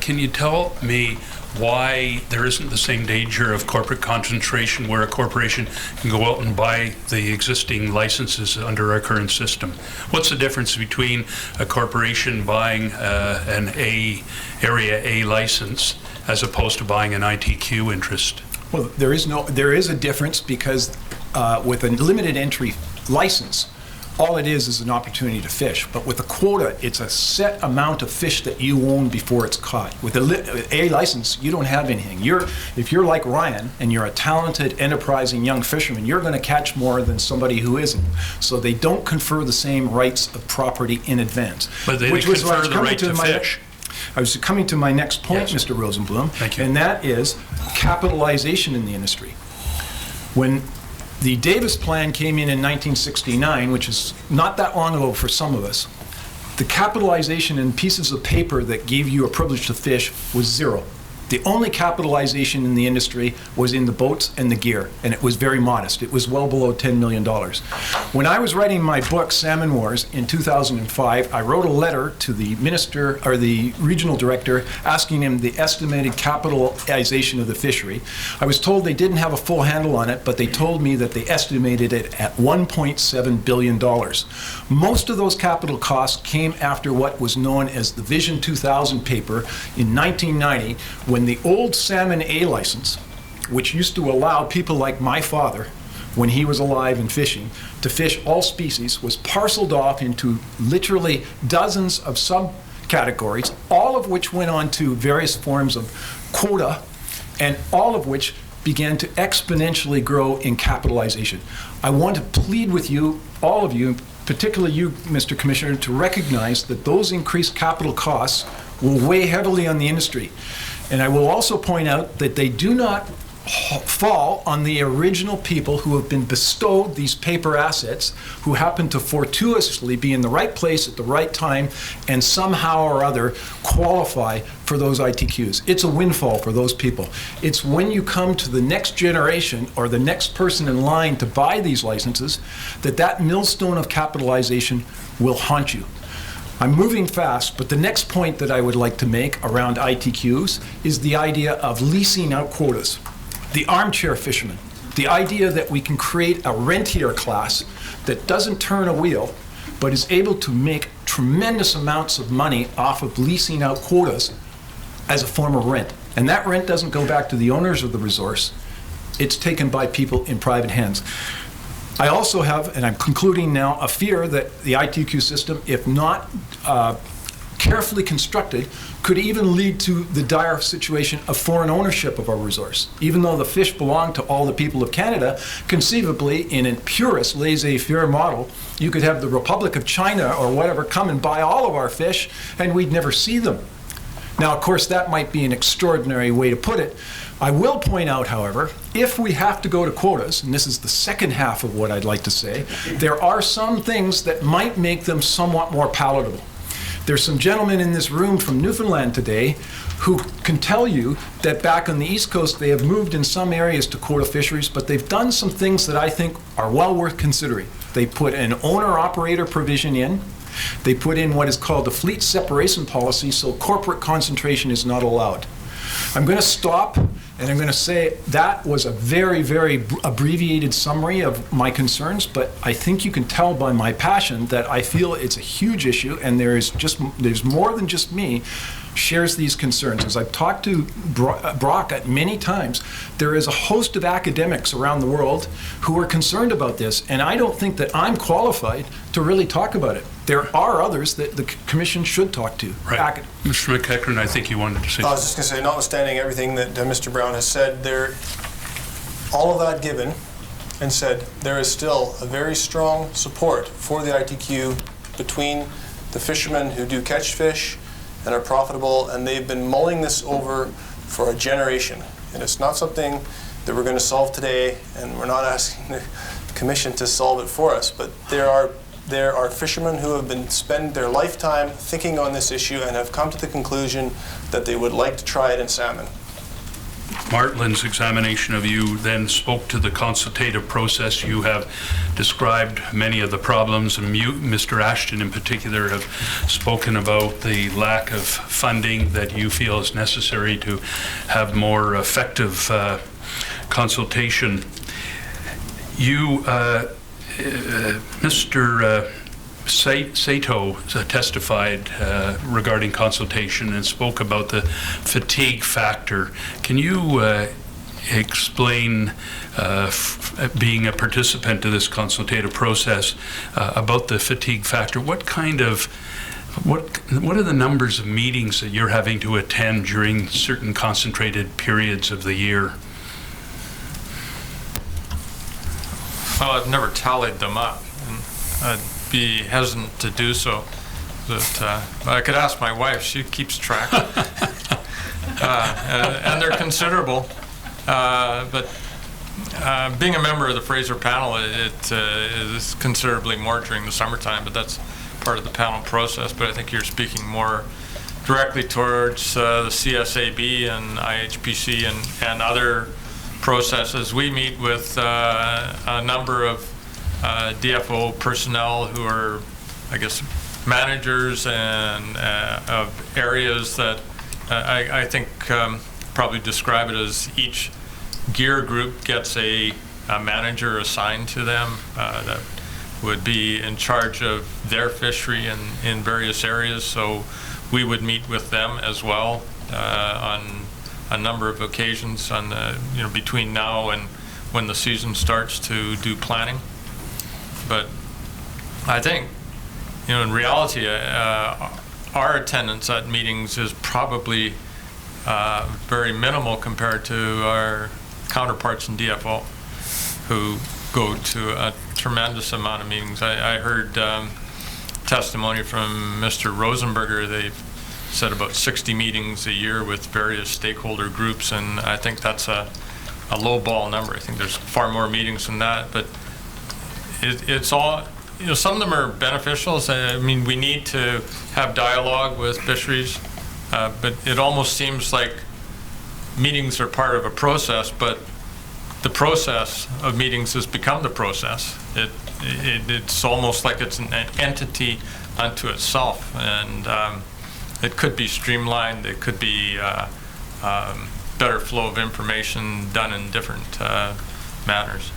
can you tell me why there isn't the same danger of corporate concentration where a corporation can go out and buy the existing licenses under our current system? What's the difference between a corporation buying an Area A license as opposed to buying an ITQ interest?
Well, there is a difference, because with a limited entry license, all it is an opportunity to fish. But with a quota, it's a set amount of fish that you own before it's caught. With a license, you don't have anything. If you're like Ryan and you're a talented, enterprising young fisherman, you're going to catch more than somebody who isn't. So they don't confer the same rights of property in advance.
But they confer the right to fish.
I was coming to my next point,
Yes.
Mr. Rosenblum,
Thank you.
And that is capitalization in the industry. When the Davis Plan came in 1969, which is not that long ago for some of us, the capitalization in pieces of paper that gave you a privilege to fish was zero. The only capitalization in the industry was in the boats and the gear, and it was very modest. It was well below $10 million. When I was writing my book, Salmon Wars, in 2005, I wrote a letter to the minister, or the regional director, asking him the estimated capitalization of the fishery. I was told they didn't have a full handle on it, but they told me that they estimated it at $1.7 billion. Most of those capital costs came after what was known as the Vision 2000 paper in 1990, when the old Salmon A license, which used to allow people like my father when he was alive and fishing, to fish all species, was parceled off into literally dozens of subcategories, all of which went on to various forms of quota, and all of which began to exponentially grow in capitalization. I want to plead with you, all of you, particularly you, Mr. Commissioner, to recognize that those increased capital costs will weigh heavily on the industry. And I will also point out that they do not fall on the original people who have been bestowed these paper assets, who happen to fortuitously be in the right place at the right time and somehow or other qualify for those ITQs. It's a windfall for those people. It's when you come to the next generation or the next person in line to buy these licenses that that millstone of capitalization will haunt you. I'm moving fast, but the next point that I would like to make around ITQs is the idea of leasing out quotas. The armchair fisherman, the idea that we can create a rentier class that doesn't turn a wheel, but is able to make tremendous amounts of money off of leasing out quotas as a form of rent. And that rent doesn't go back to the owners of the resource. It's taken by people in private hands. I also have, and I'm concluding now, a fear that the ITQ system, if not carefully constructed, could even lead to the dire situation of foreign ownership of our resource. Even though the fish belong to all the people of Canada, conceivably, in a purist laissez-faire model, you could have the Republic of China or whatever come and buy all of our fish, and we'd never see them. Now, of course, that might be an extraordinary way to put it. I will point out, however, if we have to go to quotas, and this is the second half of what I'd like to say, there are some things that might make them somewhat more palatable. There's some gentlemen in this room from Newfoundland today who can tell you that back on the East Coast they have moved in some areas to quota fisheries, but they've done some things that I think are well worth considering. They put an owner-operator provision in. They put in what is called the fleet separation policy, so corporate concentration is not allowed. I'm going to stop, and I'm going to say that was a very, very abbreviated summary of my concerns, but I think you can tell by my passion that I feel it's a huge issue, and there's more than just me shares these concerns. As I've talked to Brock at many times, there is a host of academics around the world who are concerned about this, and I don't think that I'm qualified to really talk about it. There are others that the Commission should talk to.
Right. Mr. McEachern, I think you wanted to say
I was just going to say, notwithstanding everything that Mr. Brown has said, all of that given and said, there is still a very strong support for the ITQ between the fishermen who do catch fish and are profitable, and they've been mulling this over for a generation. And it's not something that we're going to solve today, and we're not asking the Commission to solve it for us, but there are fishermen who have been spend their lifetime thinking on this issue and have come to the conclusion that they would like to try it in salmon.
Martlin's examination of you then spoke to the consultative process. You have described many of the problems, and Mr. Ashton in particular have spoken about the lack of funding that you feel is necessary to have more effective consultation. You, Mr. Sato testified regarding consultation and spoke about the fatigue factor. Can you explain, being a participant to this consultative process, about the fatigue factor? What are the numbers of meetings that you're having to attend during certain concentrated periods of the year?
Well, I've never tallied them up, and I'd be hesitant to do so. But I could ask my wife; she keeps track, and they're considerable. But being a member of the Fraser panel, it is considerably more during the summertime. But that's part of the panel process. But I think you're speaking more directly towards the CSAB and IHPC and other processes. We meet with a number of DFO personnel who are, I guess, managers and of areas that I think probably describe it as each gear group gets a manager assigned to them that would be in charge of their fishery in various areas. So we would meet with them as well on a number of occasions between now and when the season starts to do planning. But I think, in reality, our attendance at meetings is probably very minimal compared to our counterparts in DFO, who go to a tremendous amount of meetings. I heard testimony from Mr. Rosenberger. They've said about 60 meetings a year with various stakeholder groups, and I think that's a low ball number. I think there's far more meetings than that, but it's all, some of them are beneficial. I mean, we need to have dialogue with fisheries, but it almost seems like meetings are part of a process, but the process of meetings has become the process. It's almost like it's an entity unto itself, and it could be streamlined. It could be better flow of information done in different manners.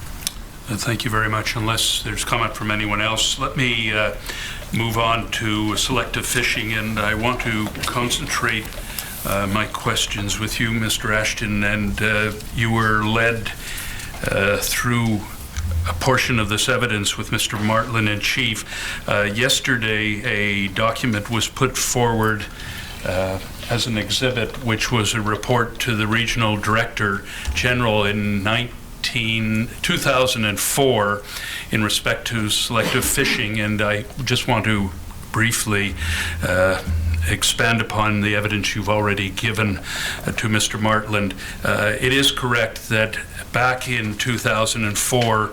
Thank you very much. Unless there's comment from anyone else, let me move on to selective fishing, and I want to concentrate my questions with you, Mr. Ashton, and you were led through a portion of this evidence with Mr. Martland in chief. Yesterday, a document was put forward as an exhibit, which was a report to the Regional Director General in 2004 in respect to selective fishing, and I just want to briefly expand upon the evidence you've already given to Mr. Martland. It is correct that back in 2004,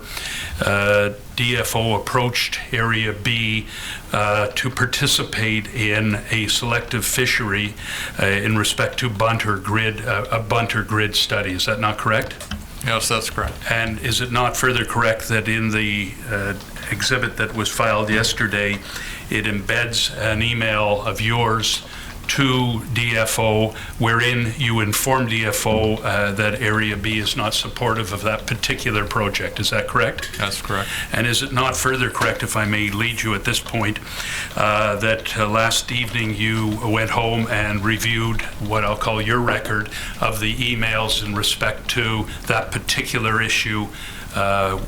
DFO approached Area B to participate in a selective fishery in respect to bunter grid, a bunter grid study. Is that not correct?
Yes, that's correct.
And is it not further correct that in the exhibit that was filed yesterday, it embeds an email of yours to DFO wherein you inform DFO that Area B is not supportive of that particular project? Is that correct?
That's correct.
And is it not further correct, if I may lead you at this point, that last evening you went home and reviewed what I'll call your record of the emails in respect to that particular issue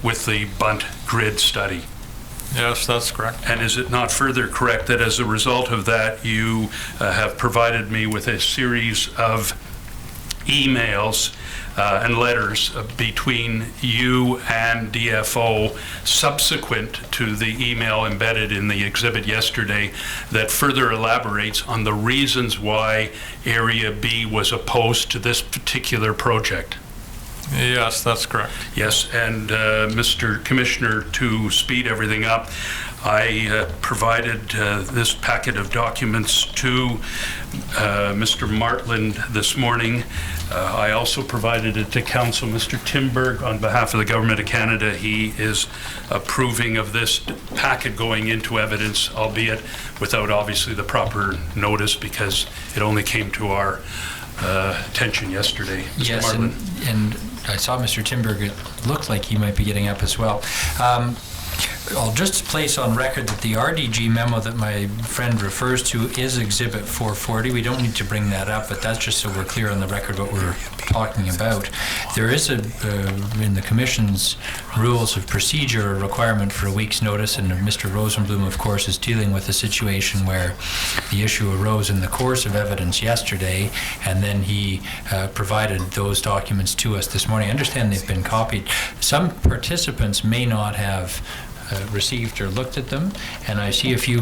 with the bunt grid study?
Yes, that's correct.
And is it not further correct that as a result of that, you have provided me with a series of emails and letters between you and DFO subsequent to the email embedded in the exhibit yesterday that further elaborates on the reasons why Area B was opposed to this particular project?
Yes, that's correct.
Yes, and Mr. Commissioner, to speed everything up, I provided this packet of documents to Mr. Martland this morning. I also provided it to Council. Mr. Timberg, on behalf of the Government of Canada, he is approving of this packet going into evidence, albeit without obviously the proper notice because it only came to our attention yesterday. Mr.
Yes,
Martland.
and I saw Mr. Timberg. It looked like he might be getting up as well. I'll just place on record that the RDG memo that my friend refers to is Exhibit 440. We don't need to bring that up, but that's just so we're clear on the record what we're talking about. There is in the Commission's rules of procedure a requirement for a week's notice, and Mr. Rosenblum, of course, is dealing with a situation where the issue arose in the course of evidence yesterday, and then he provided those documents to us this morning. I understand they've been copied. Some participants may not have received or looked at them, and I see a few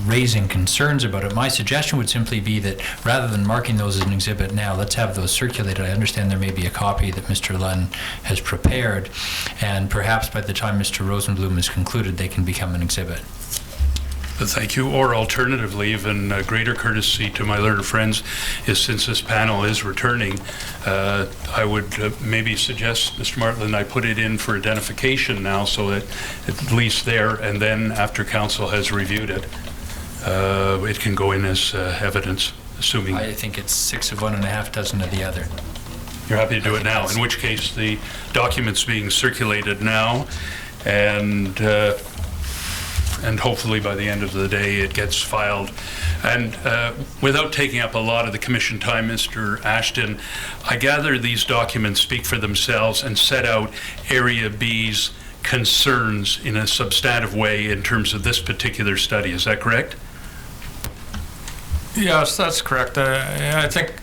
raising concerns about it. My suggestion would simply be that rather than marking those as an exhibit now, let's have those circulated. I understand there may be a copy that Mr. Lunn has prepared, and perhaps by the time Mr. Rosenblum is concluded, they can become an exhibit.
Thank you. Or alternatively, even greater courtesy to my learned friends, is since this panel is returning, I would maybe suggest, Mr. Martland, I put it in for identification now so that at least there, and then after council has reviewed it, it can go in as evidence, assuming...
I think it's 6 of one and a half dozen of the other.
You're happy to do it now, in which case the document's being circulated now, and and hopefully by the end of the day it gets filed. And without taking up a lot of the commission time, Mr. Ashton, I gather these documents speak for themselves and set out Area B's concerns in a substantive way in terms of this particular study. Is that correct?
Yes, that's correct. I think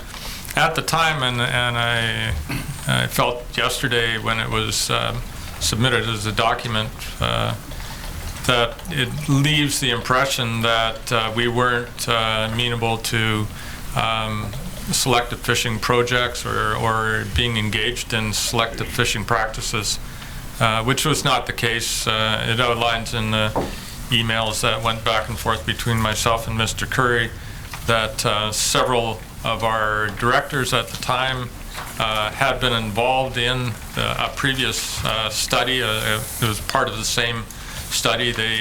at the time, and I felt yesterday when it was submitted as a document, that it leaves the impression that we weren't amenable to selective fishing projects or being engaged in selective fishing practices, which was not the case. It outlines in the emails that went back and forth between myself and Mr. Curry that several of our directors at the time had been involved in a previous study. It was part of the same study. They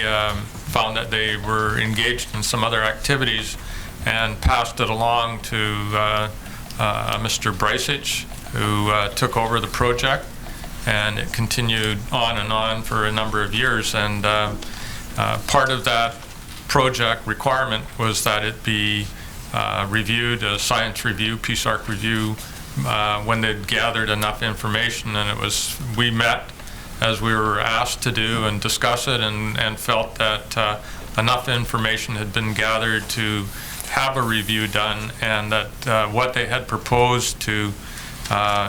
found that they were engaged in some other activities and passed it along to Mr. Brycich, who took over the project, and it continued on and on for a number of years. And part of that project requirement was that it be reviewed, a science review, PSARC review, when they'd gathered enough information. And we met as we were asked to do and discuss it, and felt that enough information had been gathered to have a review done, and that what they had proposed to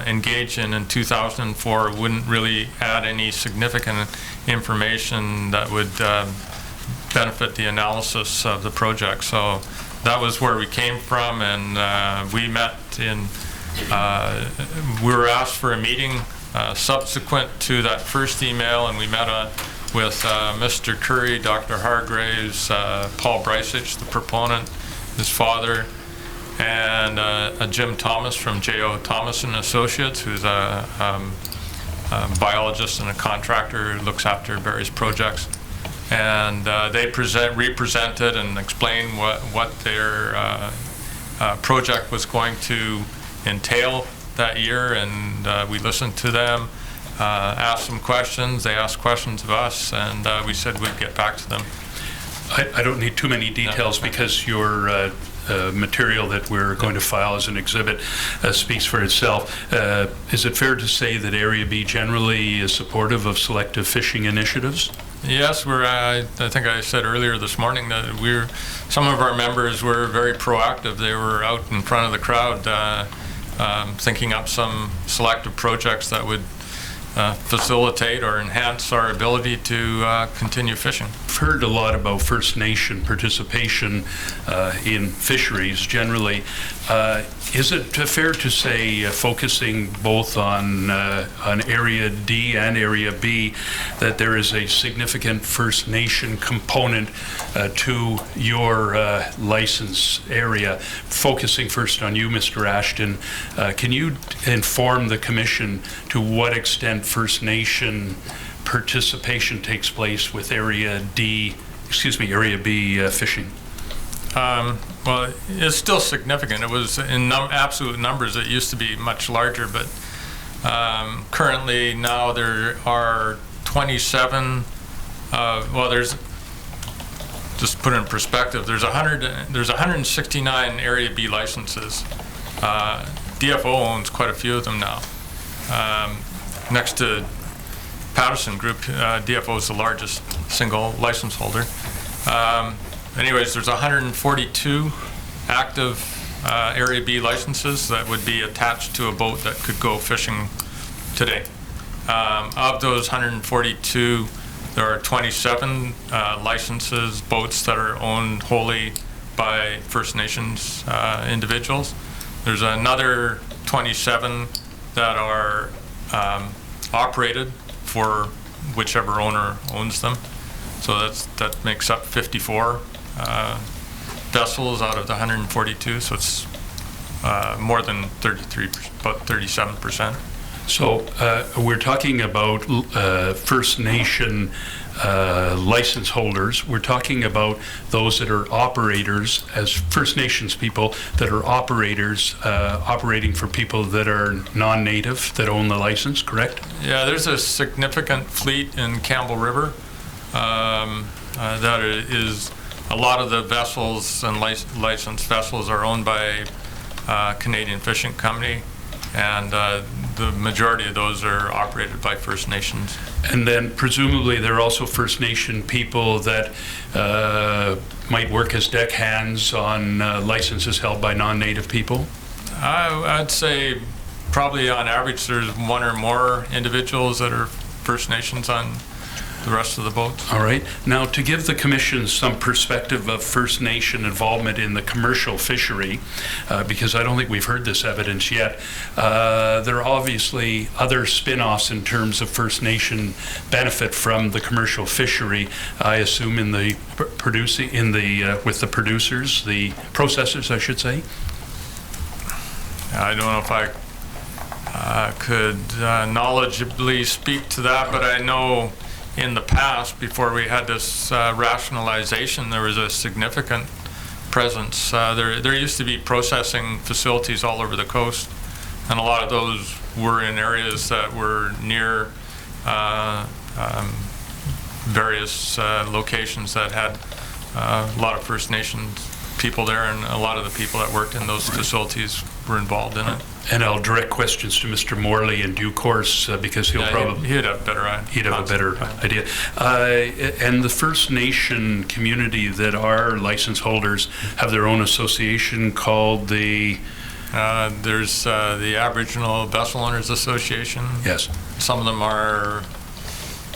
engage in 2004 wouldn't really add any significant information that would benefit the analysis of the project. So that was where we came from, and we met we were asked for a meeting subsequent to that first email, and we met with Mr. Curry, Dr. Hargraves, Paul Brycich, the proponent, his father, and Jim Thomas from J.O. Thomas and Associates, who's a biologist and a contractor who looks after various projects. And they represented and explained what their project was going to entail that year, and we listened to them, asked some questions. They asked questions of us, and we said we'd get back to them.
I don't need too many details because your material that we're going to file as an exhibit speaks for itself. Is it fair to say that Area B generally is supportive of selective fishing initiatives?
Yes, I think I said earlier this morning that some of our members were very proactive. They were out in front of the crowd thinking up some selective projects that would facilitate or enhance our ability to continue fishing.
I've heard a lot about First Nation participation in fisheries generally. Is it fair to say, focusing both on Area D and Area B, that there is a significant First Nation component to your license area? Focusing first on you, Mr. Ashton, can you inform the Commission to what extent First Nation participation takes place with Area B fishing?
Well, it's still significant. It was in absolute numbers. It used to be much larger, but currently now there are 27. There's, just put it in perspective, there's 169 Area B licenses. DFO owns quite a few of them now. Next to Patterson Group, DFO is the largest single license holder. Anyways, there's 142 active Area B licenses that would be attached to a boat that could go fishing today. Of those 142, there are 27 licenses, boats that are owned wholly by First Nations individuals. There's another 27 that are operated for whichever owner owns them. So that makes up 54 vessels out of the 142. So it's more than 33%, about 37%.
So we're talking about First Nation license holders. We're talking about those that are operators, as First Nations people that are operators, operating for people that are non-native that own the license, correct?
Yeah, there's a significant fleet in Campbell River. That is, a lot of the vessels and licensed vessels are owned by Canadian Fishing Company, and the majority of those are operated by First Nations.
And then presumably there are also First Nation people that might work as deckhands on licenses held by non-native people?
I'd say probably on average there's one or more individuals that are First Nations on the rest of the boats.
All right. Now, to give the Commission some perspective of First Nation involvement in the commercial fishery, because I don't think we've heard this evidence yet, there are obviously other spin-offs in terms of First Nation benefit from the commercial fishery. I assume in the producing, with the producers, the processors, I should say.
I don't know if I could knowledgeably speak to that, but I know in the past, before we had this rationalization, there was a significant presence. There used to be processing facilities all over the coast, and a lot of those were in areas that were near various locations that had a lot of First Nations people there, and a lot of the people that worked in those facilities were involved in it.
And I'll direct questions to Mr. Morley in due course because he'll probably...
He'd have better
He'd have a better idea. And the First Nation community that are license holders have their own association called the...
There's the Aboriginal Vessel Owners Association.
Yes.
Some of them are,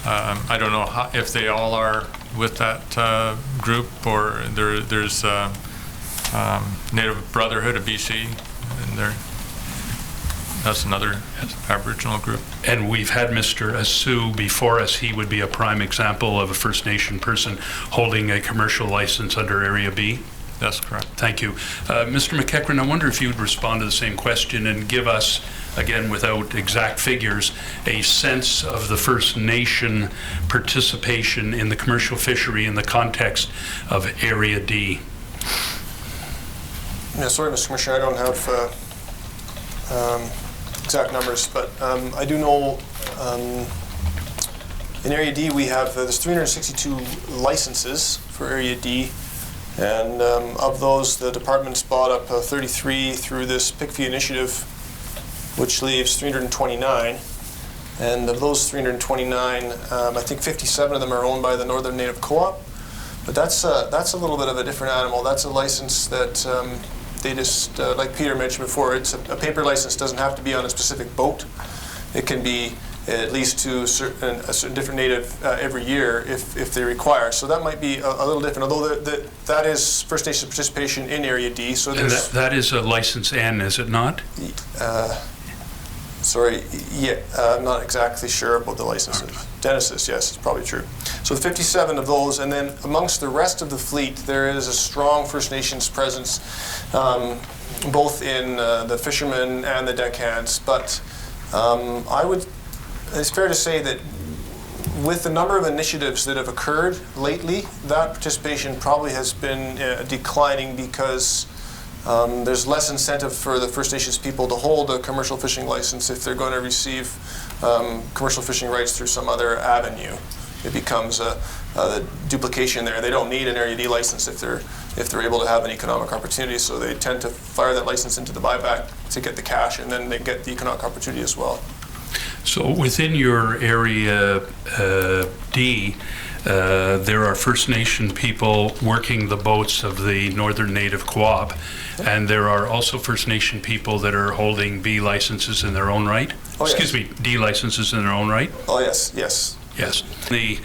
I don't know if they all are with that group, or there's Native Brotherhood of BC, and that's another Aboriginal group.
And we've had Mr. Asu before us. He would be a prime example of a First Nation person holding a commercial license under Area B.
That's correct.
Thank you. Mr. McEachran, I wonder if you would respond to the same question and give us, again, without exact figures, a sense of the First Nation participation in the commercial fishery in the context of Area D.
Yeah, sorry, Mr. Commissioner, I don't have exact numbers, but I do know in Area D we have there's 362 licenses for Area D, and of those the department's bought up 33 through this PICFI initiative, which leaves 329. And of those 329, I think 57 of them are owned by the Northern Native Co-op, but that's a little bit of a different animal. That's a license that they just, like Peter mentioned before, it's a paper license. Doesn't have to be on a specific boat. It can be at least to a certain different native every year if they require. So that might be a little different, although that is First Nations participation in Area D. So
and that is a license N, is it not?
Sorry, yeah, I'm not exactly sure about the licenses. Okay. Dennis is, yes, it's probably true. So 57 of those, and then amongst the rest of the fleet, there is a strong First Nations presence, both in the fishermen and the deckhands. But it's fair to say that with the number of initiatives that have occurred lately, that participation probably has been declining because there's less incentive for the First Nations people to hold a commercial fishing license if they're going to receive commercial fishing rights through some other avenue. It becomes a duplication there. They don't need an Area D license if they're able to have an economic opportunity, so they tend to fire that license into the buyback to get the cash, and then they get the economic opportunity as well.
So within your Area D, there are First Nation people working the boats of the Northern Native Co-op, and there are also First Nation people that are holding B licenses in their own right.
Oh, yes.
Excuse me, D licenses in their own right.
Oh yes, yes.
Yes. The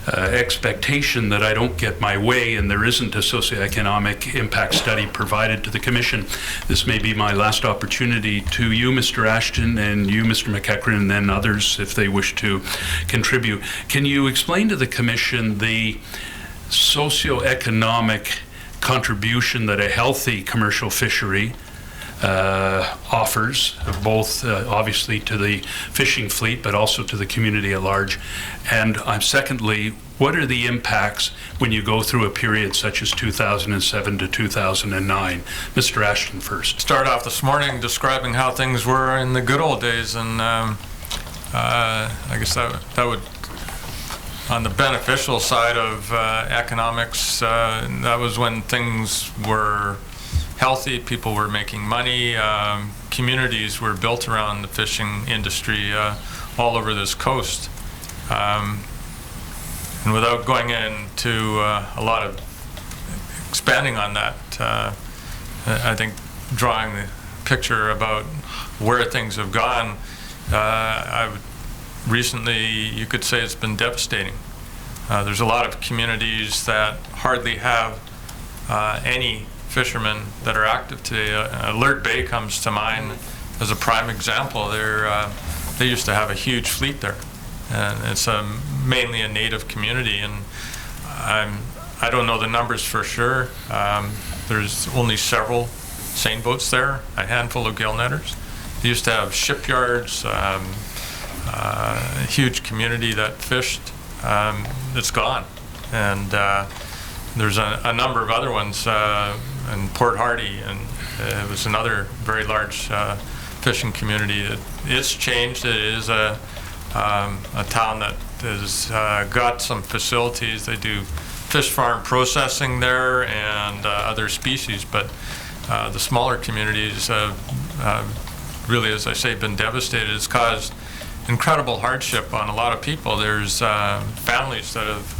expectation that I don't get my way and there isn't a socioeconomic impact study provided to the Commission. This may be my last opportunity to you, Mr. Ashton, and you, Mr. McEachran, and then others if they wish to contribute. Can you explain to the Commission the socioeconomic contribution that a healthy commercial fishery offers, both obviously to the fishing fleet, but also to the community at large? And secondly, what are the impacts when you go through a period such as 2007 to 2009? Mr. Ashton first.
Start off this morning describing how things were in the good old days, and I guess that would on the beneficial side of economics, that was when things were healthy, people were making money, communities were built around the fishing industry all over this coast. And without going into a lot of expanding on that, I think drawing the picture about where things have gone, recently you could say it's been devastating. There's a lot of communities that hardly have any fishermen that are active today. Alert Bay comes to mind as a prime example. They used to have a huge fleet there, and it's mainly a native community. And I don't know the numbers for sure. There's only several seine boats there, a handful of gill netters. They used to have shipyards, a huge community that fished. It's gone, and there's a number of other ones in Port Hardy, and it was another very large fishing community. It's changed. It is a town that has got some facilities. They do fish farm processing there and other species, but the smaller communities have really, as I say, been devastated. It's caused incredible hardship on a lot of people. There's families that have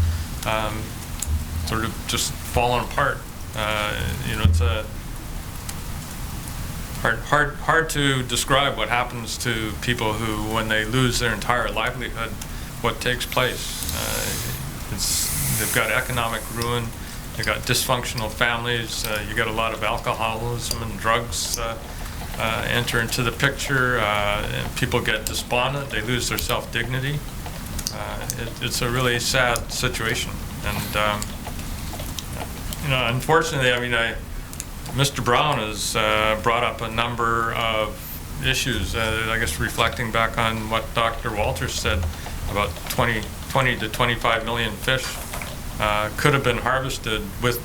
sort of just fallen apart. It's hard to describe what happens to people who, when they lose their entire livelihood, what takes place. They've got economic ruin. They've got dysfunctional families. You got a lot of alcoholism and drugs enter into the picture. And people get despondent. They lose their self-dignity. It's a really sad situation. And unfortunately, Mr. Brown has brought up a number of issues. I guess reflecting back on what Dr. Walters said about 20 to 25 million fish could have been harvested with,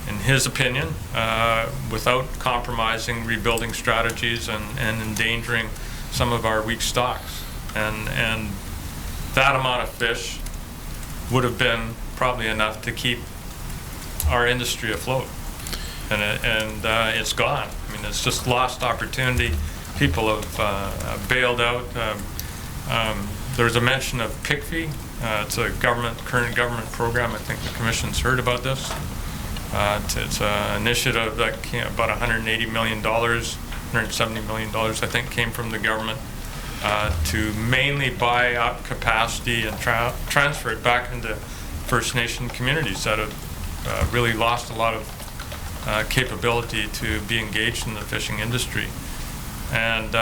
in his opinion, without compromising rebuilding strategies and endangering some of our weak stocks. And that amount of fish would have been probably enough to keep our industry afloat. And it's gone. It's just lost opportunity. People have bailed out. There's a mention of PICFI. It's a current government program. I think the Commission's heard about this. It's an initiative that came about $180 million, $170 million, I think, came from the government to mainly buy up capacity and transfer it back into First Nation communities that have really lost a lot of capability to be engaged in the fishing industry. And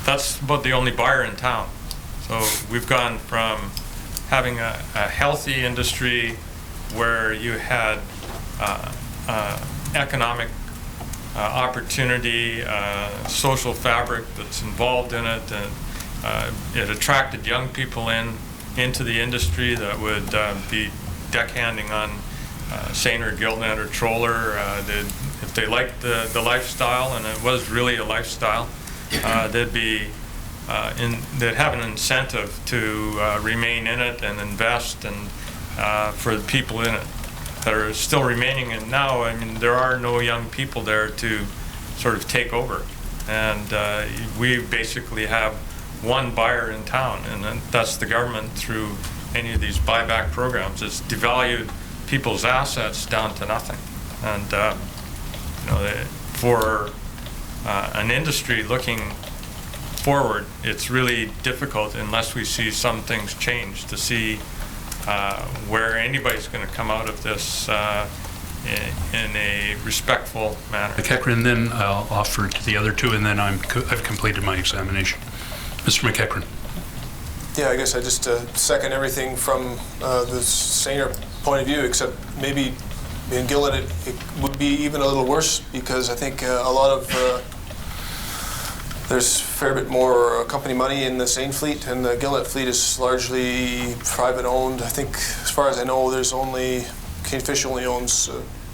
that's about the only buyer in town. So we've gone from having a healthy industry where you had economic opportunity, social fabric that's involved in it, and it attracted young people into the industry that would be deckhanding on seine or gill net or trawler. If they liked the lifestyle, and it was really a lifestyle, they'd have an incentive to remain in it and invest, and for the people in it that are still remaining. And now, there are no young people there to sort of take over, and we basically have one buyer in town, and that's the government through any of these buyback programs. It's devalued people's assets down to nothing. And for an industry looking forward, it's really difficult unless we see some things change to see where anybody's going to come out of this in a respectful manner.
McEachran, then I'll offer to the other two, and then I've completed my examination. Mr. McEachran.
Yeah, I guess I just second everything from the seiner point of view, except maybe in Gillett it would be even a little worse, because I think a lot of there's a fair bit more company money in the seine fleet, and the Gillett fleet is largely private owned. I think, as far as I know, Canadian Fish only owns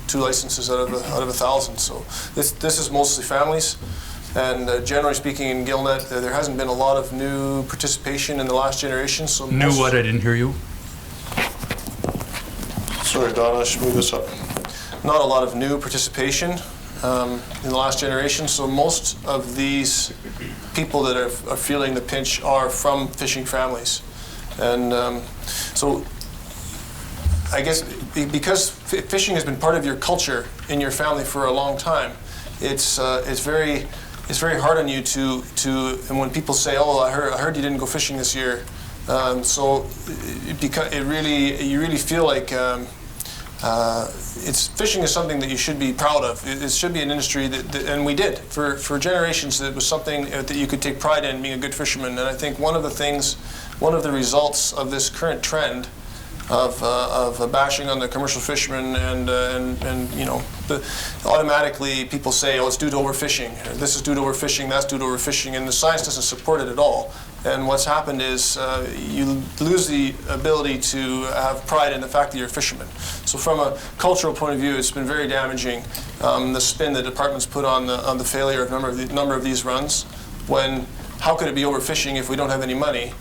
2 licenses out of 1,000. So this is mostly families, And generally speaking, in Gillnet, there hasn't been a lot of new participation in the last generation. So
Knew what? I didn't hear you.
Sorry, Don, I should move this up. Not a lot of new participation in the last generation, so most of these people that are feeling the pinch are from fishing families. And so I guess because fishing has been part of your culture in your family for a long time, it's very hard on you to and when people say, "Oh, I heard you didn't go fishing this year," so you really feel like fishing is something that you should be proud of. It should be an industry that and we did for generations. It was something that you could take pride in, being a good fisherman. And I think one of the results of this current trend of bashing on the commercial fishermen and you know, automatically people say, oh, it's due to overfishing. This is due to overfishing. That's due to overfishing, and the science doesn't support it at all. And what's happened is you lose the ability to have pride in the fact that you're a fisherman. So from a cultural point of view, it's been very damaging. The spin the department's put on the failure of number of these runs. When how could it be overfishing if we don't have any money?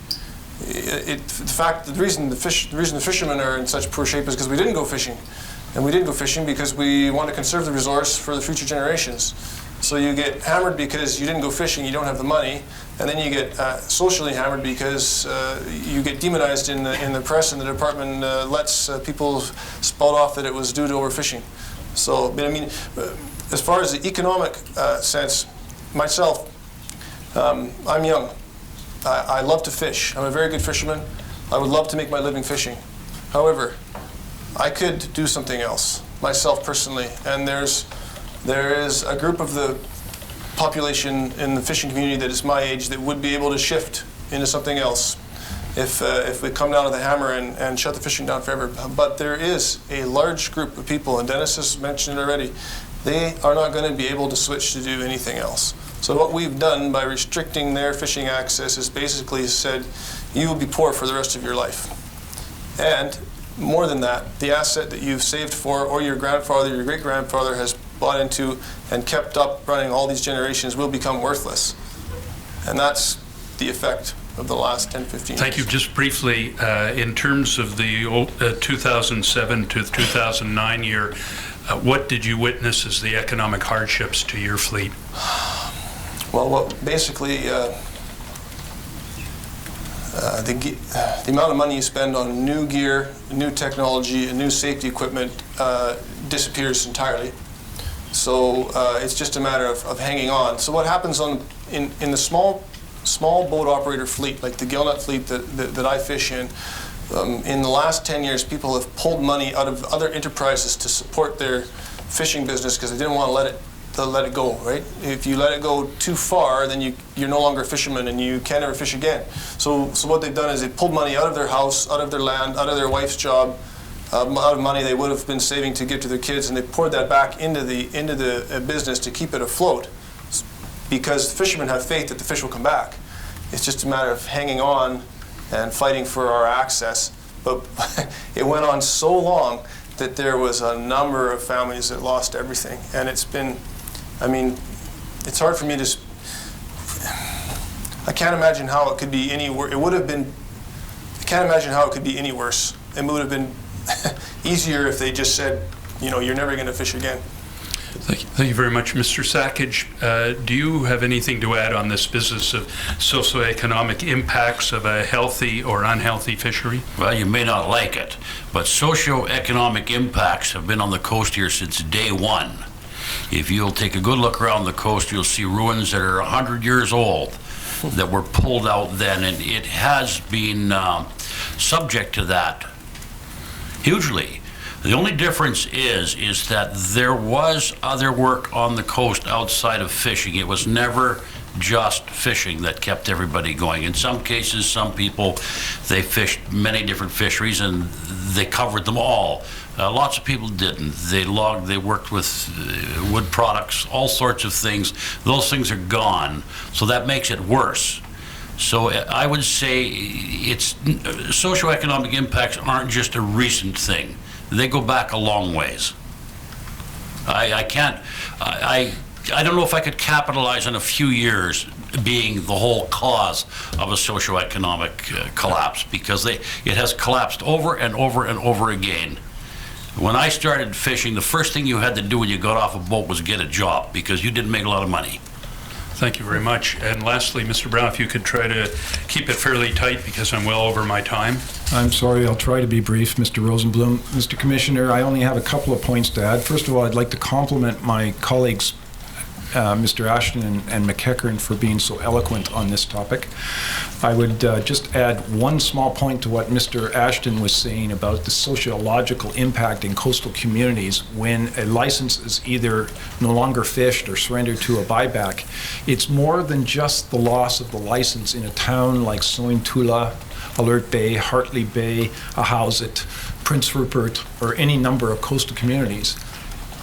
The reason the fishermen are in such poor shape is because we didn't go fishing, and we didn't go fishing because we want to conserve the resource for the future generations. So you get hammered because you didn't go fishing, you don't have the money, and then you get socially hammered because you get demonized in the press, and the department lets people spout off that it was due to overfishing. So, but I mean, as far as the economic sense, myself, I'm young. I love to fish. I'm a very good fisherman. I would love to make my living fishing. However, I could do something else, myself personally, and there is a group of the population in the fishing community that is my age that would be able to shift into something else if we come down to the hammer and shut the fishing down forever. But there is a large group of people, and Dennis has mentioned it already, they are not going to be able to switch to do anything else. So what we've done by restricting their fishing access is basically said, you will be poor for the rest of your life. And more than that, the asset that you've saved for, or your grandfather, your great-grandfather has bought into and kept up running all these generations will become worthless. And that's the effect of the last 10, 15 years.
Thank you. Just briefly, in terms of the 2007 to 2009 year, what did you witness as the economic hardships to your fleet?
Well, basically, the amount of money you spend on new gear, new technology, and new safety equipment disappears entirely. So it's just a matter of hanging on. So what happens in the small boat operator fleet, like the Gillnet fleet that I fish in the last 10 years, people have pulled money out of other enterprises to support their fishing business because they didn't want to let it go, right? If you let it go too far, then you're no longer a fisherman and you can't ever fish again. So what they've done is they pulled money out of their house, out of their land, out of their wife's job, out of money they would have been saving to give to their kids, and they poured that back into the business to keep it afloat, because fishermen have faith that the fish will come back. It's just a matter of hanging on and fighting for our access. But it went on so long that there was a number of families that lost everything, and it's been, I mean, it's hard for me to, I can't imagine how it could be any worse. It would have been, I can't imagine how it could be any worse. It would have been easier if they just said, you know, you're never going to fish again.
Thank you very much. Mr. Sackage, do you have anything to add on this business of socioeconomic impacts of a healthy or unhealthy fishery?
Well, you may not like it, but socioeconomic impacts have been on the coast here since day one. If you'll take a good look around the coast, you'll see ruins that are 100 years old that were pulled out then, and it has been subject to that hugely. The only difference is that there was other work on the coast outside of fishing. It was never just fishing that kept everybody going. In some cases, some people, they fished many different fisheries and they covered them all. Lots of people didn't. They logged, they worked with wood products, all sorts of things. Those things are gone, so that makes it worse. So I would say it's socioeconomic impacts aren't just a recent thing. They go back a long ways. I I don't know if I could capitalize on a few years being the whole cause of a socioeconomic collapse, because it has collapsed over and over and over again. When I started fishing, the first thing you had to do when you got off a boat was get a job, because you didn't make a lot of money.
Thank you very much. And lastly, Mr. Brown, if you could try to keep it fairly tight because I'm well over my time.
I'm sorry, I'll try to be brief, Mr. Rosenblum. Mr. Commissioner, I only have a couple of points to add. First of all, I'd like to compliment my colleagues, Mr. Ashton and McEachern, for being so eloquent on this topic. I would just add one small point to what Mr. Ashton was saying about the sociological impact in coastal communities when a license is either no longer fished or surrendered to a buyback. It's more than just the loss of the license in a town like Sointula, Alert Bay, Hartley Bay, Ahousaht, Prince Rupert, or any number of coastal communities.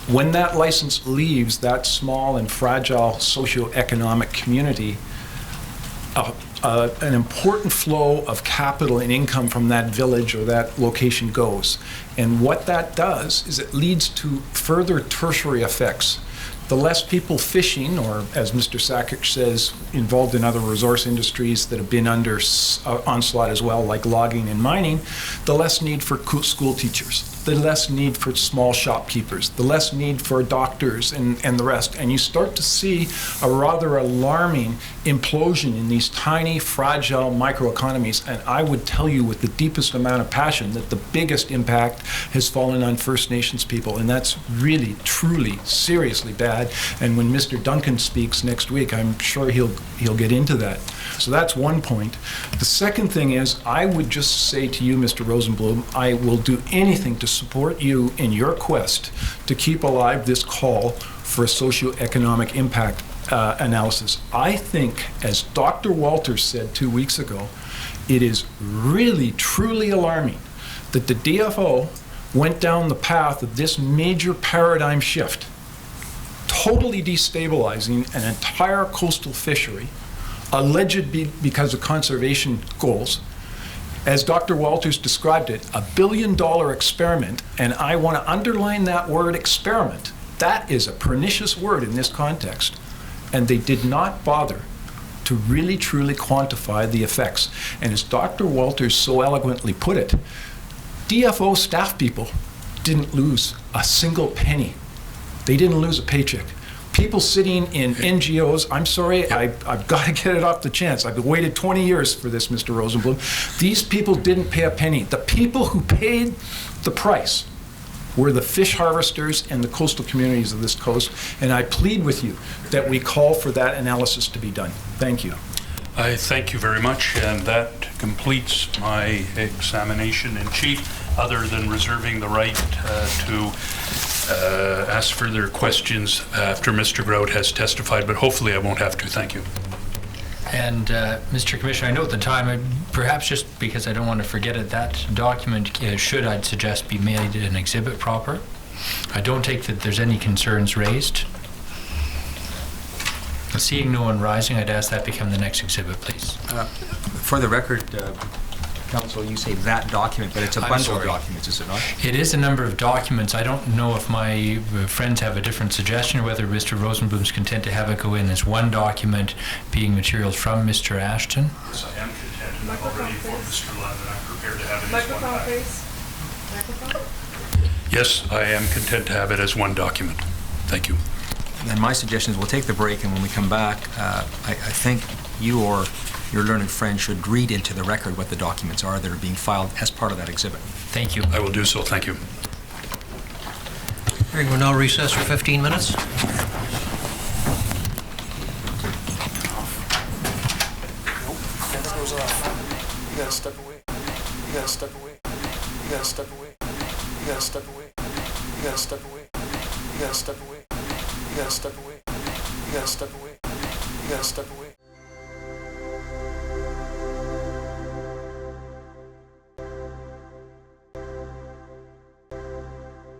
When that license leaves that small and fragile socioeconomic community, an important flow of capital and income from that village or that location goes. And what that does is it leads to further tertiary effects. The less people fishing, or as Mr. Sakic says, involved in other resource industries that have been under onslaught as well, like logging and mining, the less need for school teachers, the less need for small shopkeepers, the less need for doctors and the rest. And you start to see a rather alarming implosion in these tiny, fragile microeconomies. And I would tell you with the deepest amount of passion that the biggest impact has fallen on First Nations people. And that's really, truly, seriously bad. And when Mr. Duncan speaks next week, I'm sure he'll get into that. So that's one point. The second thing is, I would just say to you, Mr. Rosenblum, I will do anything to support you in your quest to keep alive this call for a socioeconomic impact analysis. I think, as Dr. Walters said 2 weeks ago, it is really, truly alarming that the DFO went down the path of this major paradigm shift, totally destabilizing an entire coastal fishery, allegedly because of conservation goals. As Dr. Walters described it, $1 billion experiment, and I want to underline that word experiment. That is a pernicious word in this context. And they did not bother to really, truly quantify the effects. And as Dr. Walters so eloquently put it, DFO staff people didn't lose a single penny. They didn't lose a paycheck. People sitting in NGOs, I'm sorry, I've got to get it off the chance. I've waited 20 years for this, Mr. Rosenblum. These people didn't pay a penny. The people who paid the price were the fish harvesters and the coastal communities of this coast. And I plead with you that we call for that analysis to be done. Thank you.
I thank you very much, and that completes my examination in chief, other than reserving the right to ask further questions after Mr. Grout has testified, but hopefully I won't have to. Thank you.
And Mr. Commissioner, I note the time, perhaps just because I don't want to forget it, that document should, I'd suggest, be made an exhibit proper. I don't take that there's any concerns raised. Seeing no one rising, I'd ask that become the next exhibit, please.
For the record, Council, you say that document, but it's a bundle of documents, is it not?
It is a number of documents. I don't know if my friends have a different suggestion, or whether Mr. Rosenblum's content to have it go in as one document, being materials from Mr. Ashton.
Yes, I am content, and I've already informed Mr. Lund that I'm prepared to have it as one document.
Microphone, please. Microphone.
Yes, I am content to have it as one document. Thank you.
Then my suggestion is we'll take the break, and when we come back, I think you or your learned friend should read into the record what the documents are that are being filed as part of that exhibit.
Thank you.
I will do so. Thank you.
Hearing we'll now recess for 15 minutes.
Camera goes off. You gotta step away. You gotta step away. You gotta step away. You gotta step away. You gotta step away. You gotta step away. You gotta step away. You gotta step away. You gotta step away.